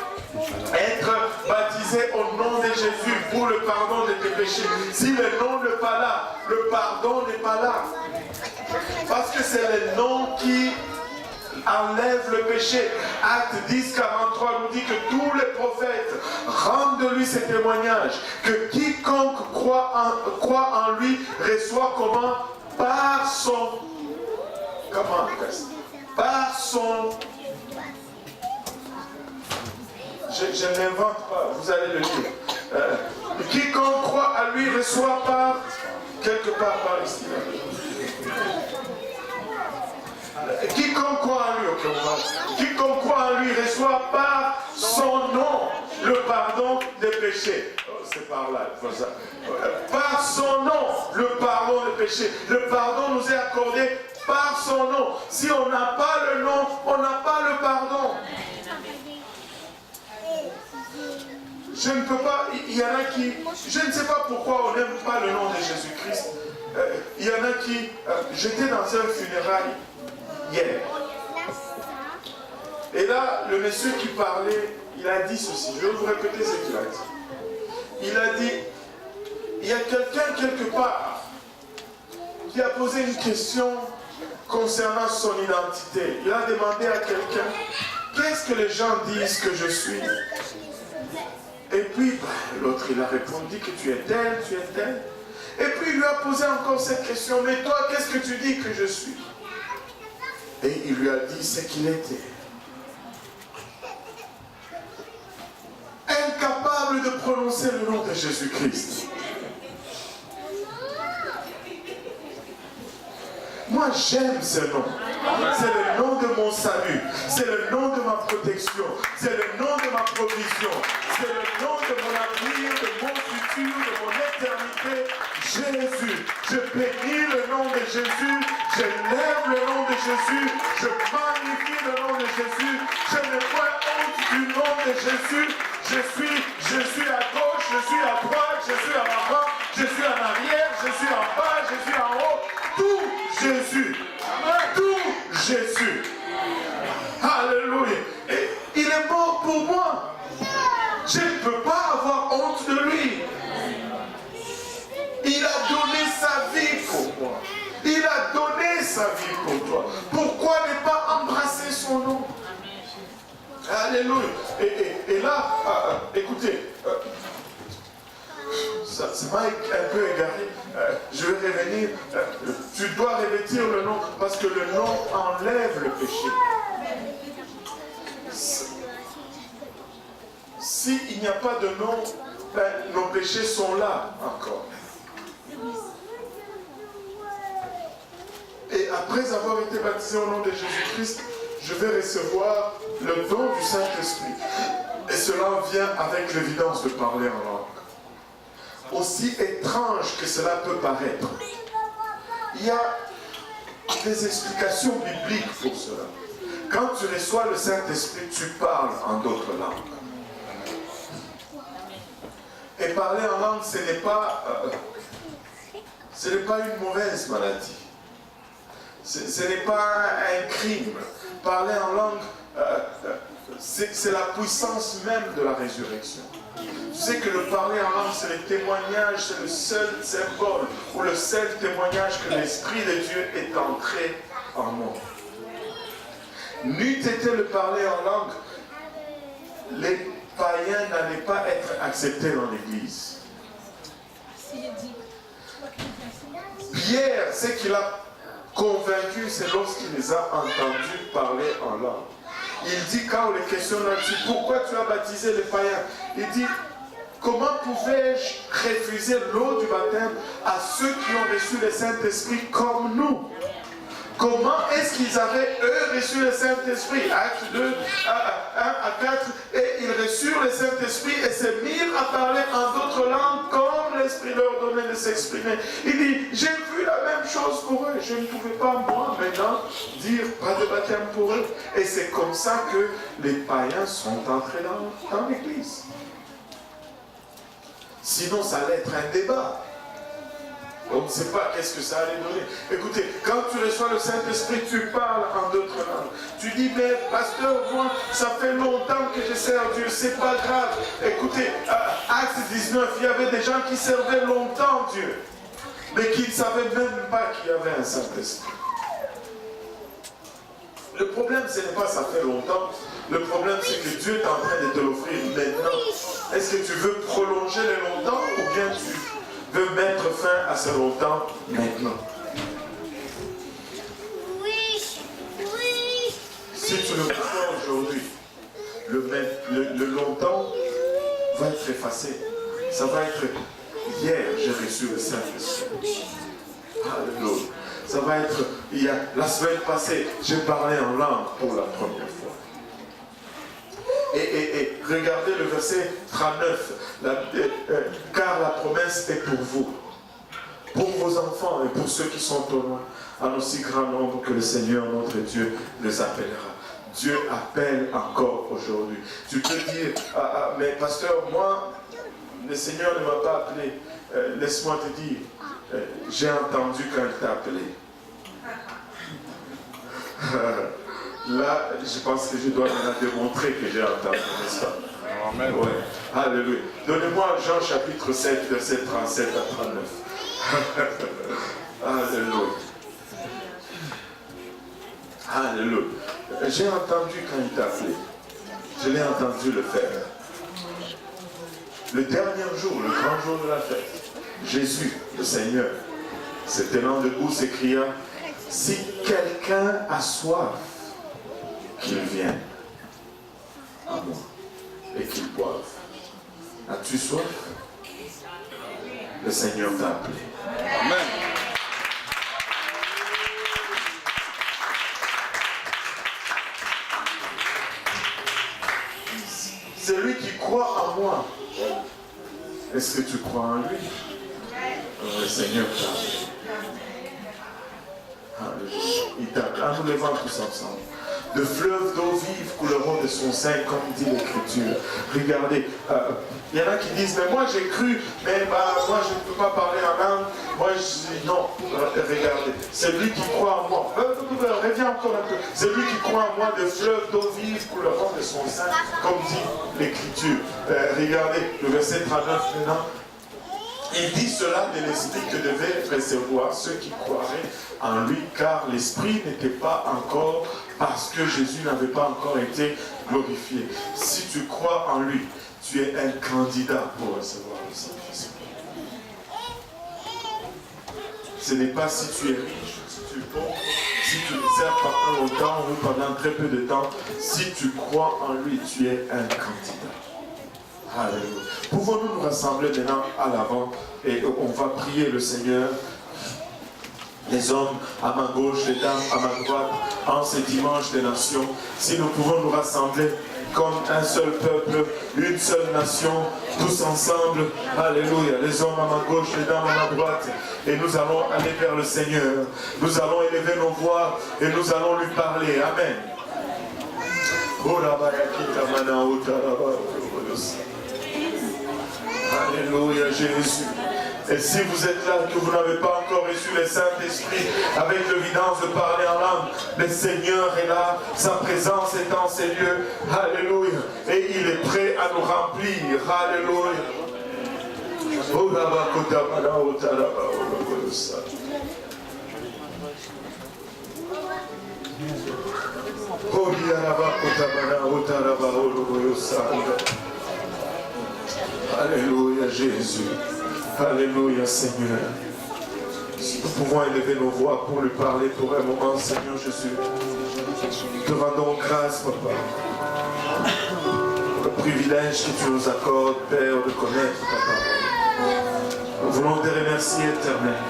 être baptisé au nom de Jésus pour le pardon de tes péchés. Si le nom n'est pas là, le pardon n'est pas là. Parce que c'est le nom qui enlève le péché. Acte 10, 43 nous dit que tous les prophètes rendent de lui ces témoignages, que quiconque croit en lui reçoit comment? Par son... Comment? Par son... Je ne l'invente pas, vous allez le lire. Quiconque croit à lui reçoit par... Quelque part par ici. Quiconque croit en lui, quiconque croit en lui reçoit par son nom le pardon des péchés. Oh, c'est par là, il faut ça. Par son nom le pardon des péchés. Le pardon nous est accordé par son nom. Si on n'a pas le nom, on n'a pas le pardon. Je ne peux pas, il y en a qui, je ne sais pas pourquoi on n'aime pas le nom de Jésus-Christ. Il y en a qui, j'étais dans un funérail hier. Et là, le monsieur qui parlait, il a dit ceci. Je vais vous répéter ce qu'il a dit. Il a dit, il y a quelqu'un quelque part qui a posé une question concernant son identité. Il a demandé à quelqu'un, qu'est-ce que les gens disent que je suis? Et puis, l'autre, il a répondu que tu es tel, tu es tel. Et puis, il lui a posé encore cette question, mais toi, qu'est-ce que tu dis que je suis? Et il lui a dit ce qu'il était. Incapable de prononcer le nom de Jésus-Christ. Moi, j'aime ce nom. C'est le nom de mon salut. C'est le nom de ma protection. C'est le nom de ma provision. C'est le nom de mon avenir, de mon futur, de mon éternité. Jésus. Je bénis le nom de Jésus. Je lève le nom de Jésus. Je magnifie le nom de Jésus. Je n'ai pas honte du nom de Jésus. Je suis à gauche, je suis à droite, je suis à l'avant, je suis en arrière, je suis en bas, je suis en haut. Tout Jésus. Tout Jésus. Alléluia. Et il est mort pour moi. Je ne peux pas avoir honte de lui. Il a donné sa vie pour moi. Il a donné sa vie pour toi. Pourquoi ne pas embrasser son nom? Alléluia. Et là, écoutez, ça m'a un peu égaré. Je vais revenir. Tu dois revêtir le nom parce que le nom enlève le péché. S'il n'y a pas de nom, nos péchés sont là encore. Et après avoir été baptisé au nom de Jésus-Christ, je vais recevoir le don du Saint-Esprit. Et cela vient avec l'évidence de parler en langue. Aussi étrange que cela peut paraître, il y a des explications bibliques pour cela. Quand tu reçois le Saint-Esprit, tu parles en d'autres langues. Et parler en langue, ce n'est pas Ce n'est pas une mauvaise maladie. Ce n'est pas un crime. Parler en langue, c'est la puissance même de la résurrection. Tu sais que le parler en langue, c'est le témoignage, c'est le seul symbole ou le seul témoignage que l'Esprit de Dieu est entré en moi. N'eût été le parler en langue, les païens n'allaient pas être acceptés dans l'Église. Pierre, ce qu'il a convaincu, c'est lorsqu'il les a entendus parler en langue. Il dit, quand on les questionne, il dit, pourquoi tu as baptisé les païens? Il dit, comment pouvais-je refuser l'eau du baptême à ceux qui ont reçu le Saint-Esprit comme nous? Comment est-ce qu'ils avaient, eux, reçu le Saint-Esprit? Acte 2, 1 à 4, et ils reçurent le Saint-Esprit et se mirent à parler en d'autres langues comme l'Esprit leur donnait de s'exprimer. Il dit, j'ai vu la même chose pour eux. Je ne pouvais pas, moi, maintenant, dire pas de baptême pour eux. Et c'est comme ça que les païens sont entrés dans l'Église. Sinon, ça allait être un débat. On ne sait pas qu'est-ce que ça allait donner. Écoutez, quand tu reçois le Saint-Esprit, tu parles en d'autres langues. Tu dis, mais pasteur, moi, ça fait longtemps que je sers Dieu, c'est pas grave. Écoutez, Acte 19, il y avait des gens qui servaient longtemps Dieu, mais qui ne savaient même pas qu'il y avait un Saint-Esprit. Le problème, ce n'est pas ça fait longtemps. Le problème, c'est que Dieu est en train de te l'offrir maintenant. Est-ce que tu veux prolonger les longtemps ou bien tu veux mettre fin à ce longtemps maintenant? Si tu le crois aujourd'hui, le longtemps va être effacé. Ça va être hier, j'ai reçu le Saint-Esprit. Alléluia. Ça va être la semaine passée, j'ai parlé en langue pour la première fois. Et regardez le verset 39, car la promesse est pour vous, pour vos enfants et pour ceux qui sont au loin, en aussi grand nombre que le Seigneur notre Dieu les appellera. Dieu appelle encore aujourd'hui. Tu peux dire, mais pasteur, moi, le Seigneur ne m'a pas appelé. Laisse-moi te dire, j'ai entendu quand il t'a appelé. Là, je pense que je dois me démontrer que j'ai entendu, n'est-ce pas? Amen. Ouais. Alléluia. Donnez-moi Jean chapitre 7, verset 37 à 39. Alléluia. Alléluia. J'ai entendu quand il t'a appelé. Je l'ai entendu le faire. Le dernier jour, le grand jour de la fête, Jésus, le Seigneur, se tenant debout, s'écria, si quelqu'un a soif, qu'il vienne à moi et qu'il boive. As-tu soif? Le Seigneur t'a appelé. Amen. Celui qui croit en moi, est-ce que tu crois en lui? Alors, le Seigneur t'a appelé. Il t'a appelé. En nous levant tous ensemble. De fleuves d'eau vive couleront de son sein, comme dit l'Écriture. Regardez, il y en a qui disent, mais moi j'ai cru, mais moi je ne peux pas parler en langue. Moi je dis, non, regardez, celui qui croit en moi, reviens encore un peu, celui qui croit en moi, de fleuves d'eau vive couleront de son sein, comme dit l'Écriture. Regardez, le verset 39 maintenant. Il dit cela de l'Esprit que devaient recevoir ceux qui croiraient en lui, car l'Esprit n'était pas encore, parce que Jésus n'avait pas encore été glorifié. Si tu crois en lui, tu es un candidat pour recevoir le Saint-Esprit. Ce n'est pas si tu es riche, si tu es pauvre, si tu le sers pendant longtemps ou pendant très peu de temps. Si tu crois en lui, tu es un candidat. Alléluia. Pouvons-nous nous rassembler maintenant à l'avant et on va prier le Seigneur. Les hommes à ma gauche, les dames à ma droite, en ce dimanche des nations. Si nous pouvons nous rassembler comme un seul peuple, une seule nation, tous ensemble. Alléluia. Les hommes à ma gauche, les dames à ma droite. Et nous allons aller vers le Seigneur. Nous allons élever nos voix et nous allons lui parler. Amen. Alléluia Jésus. Et si vous êtes là et que vous n'avez pas encore reçu le Saint-Esprit avec l'évidence de parler en langue, le Seigneur est là, sa présence est dans ces lieux. Alléluia. Et il est prêt à nous remplir. Alléluia. Alléluia Jésus. Alléluia Seigneur. Nous pouvons élever nos voix pour lui parler pour un moment, Seigneur Jésus. Nous te rendons grâce, Papa, pour le privilège que tu nous accordes, Père, de connaître ta parole. Nous voulons te remercier, Éternel.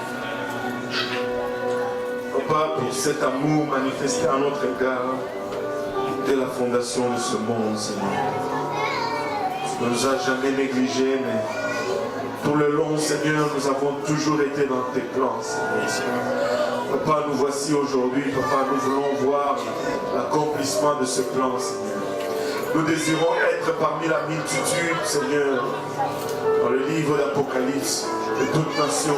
Papa, pour cet amour manifesté à notre égard dès la fondation de ce monde, Seigneur. Tu ne nous as jamais négligés, mais tout le long, Seigneur, nous avons toujours été dans tes plans, Seigneur. Papa, nous voici aujourd'hui, Papa, nous voulons voir l'accomplissement de ce plan, Seigneur. Nous désirons être parmi la multitude, Seigneur, dans le livre d'Apocalypse, de toute nation,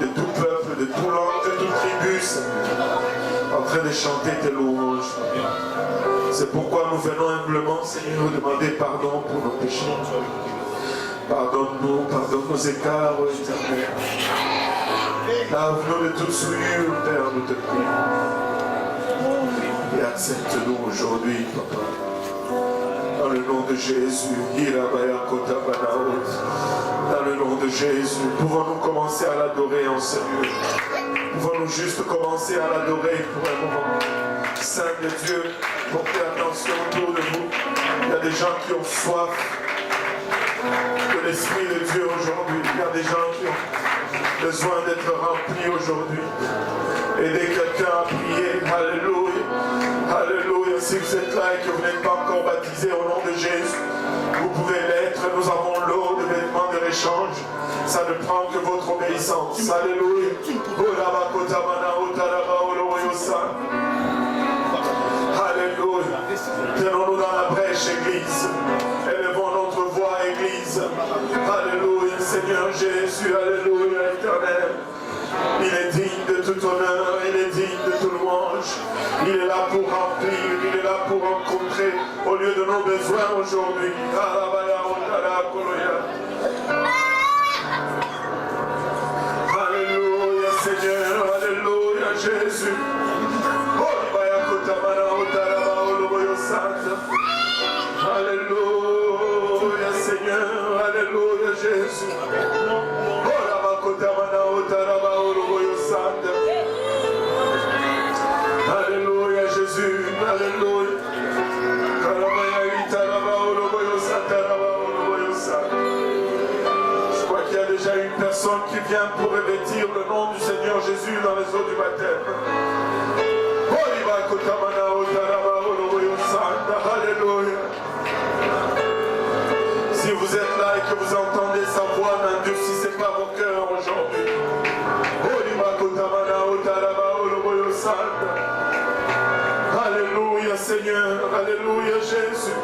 de tout peuple, de toute langue, de toute tribu, Seigneur, en train de chanter tes louanges. C'est pourquoi nous venons humblement, Seigneur, demander pardon pour nos péchés. Pardonne-nous, pardonne nos écarts, Éternel. Lave-nous de toute souillure, Père, nous te prions. Et accepte-nous aujourd'hui, Papa. Dans le nom de Jésus, dans le nom de Jésus, pouvons-nous commencer à l'adorer en Seigneur. Pouvons-nous juste commencer à l'adorer pour un moment. Saint de Dieu, portez attention autour de vous. Il y a des gens qui ont soif de l'Esprit de Dieu aujourd'hui. Il y a des gens qui ont besoin d'être remplis aujourd'hui. Aidez quelqu'un à prier. Alléluia. Alléluia. Si vous êtes là et que vous n'êtes pas encore baptisé au nom de Jésus, vous pouvez l'être. Nous avons l'eau de vêtements de réchange. Ça ne prend que votre obéissance. Alléluia. Alléluia. Tenons-nous dans la brèche, Église. Élevons notre voix, Église. Alléluia, Seigneur Jésus. Alléluia, Éternel. Il est digne de tout honneur, il est digne de toute louange. Il est là pour remplir, il est là pour rencontrer au lieu de nos besoins aujourd'hui. Alléluia, Seigneur, alléluia, Jésus. Alléluia, Seigneur, alléluia, Jésus. Alléluia, Jésus, alléluia. Je crois qu'il y a déjà une personne qui vient pour revêtir le nom du Seigneur Jésus dans les eaux du baptême. Alléluia. Si vous êtes là et que vous entendez sa voix, n'endurcissez pas vos cœurs aujourd'hui. Alléluia Seigneur, alléluia Jésus.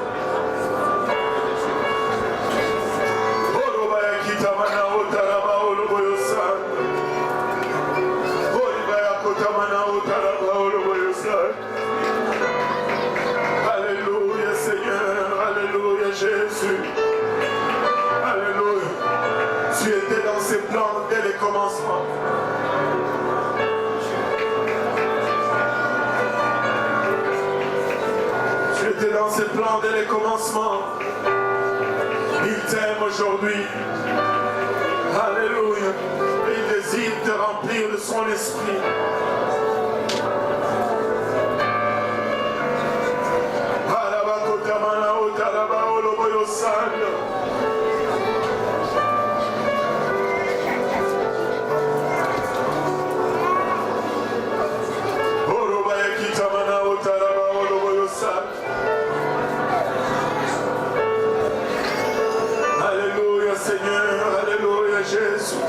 Alléluia Seigneur, alléluia Jésus. Alléluia. Tu étais dans ses plans dès les commencements. Tu étais dans ses plans dès les commencements. Il t'aime aujourd'hui. Alléluia. Et il désire te remplir de son esprit. Alléluia Seigneur, alléluia Jésus.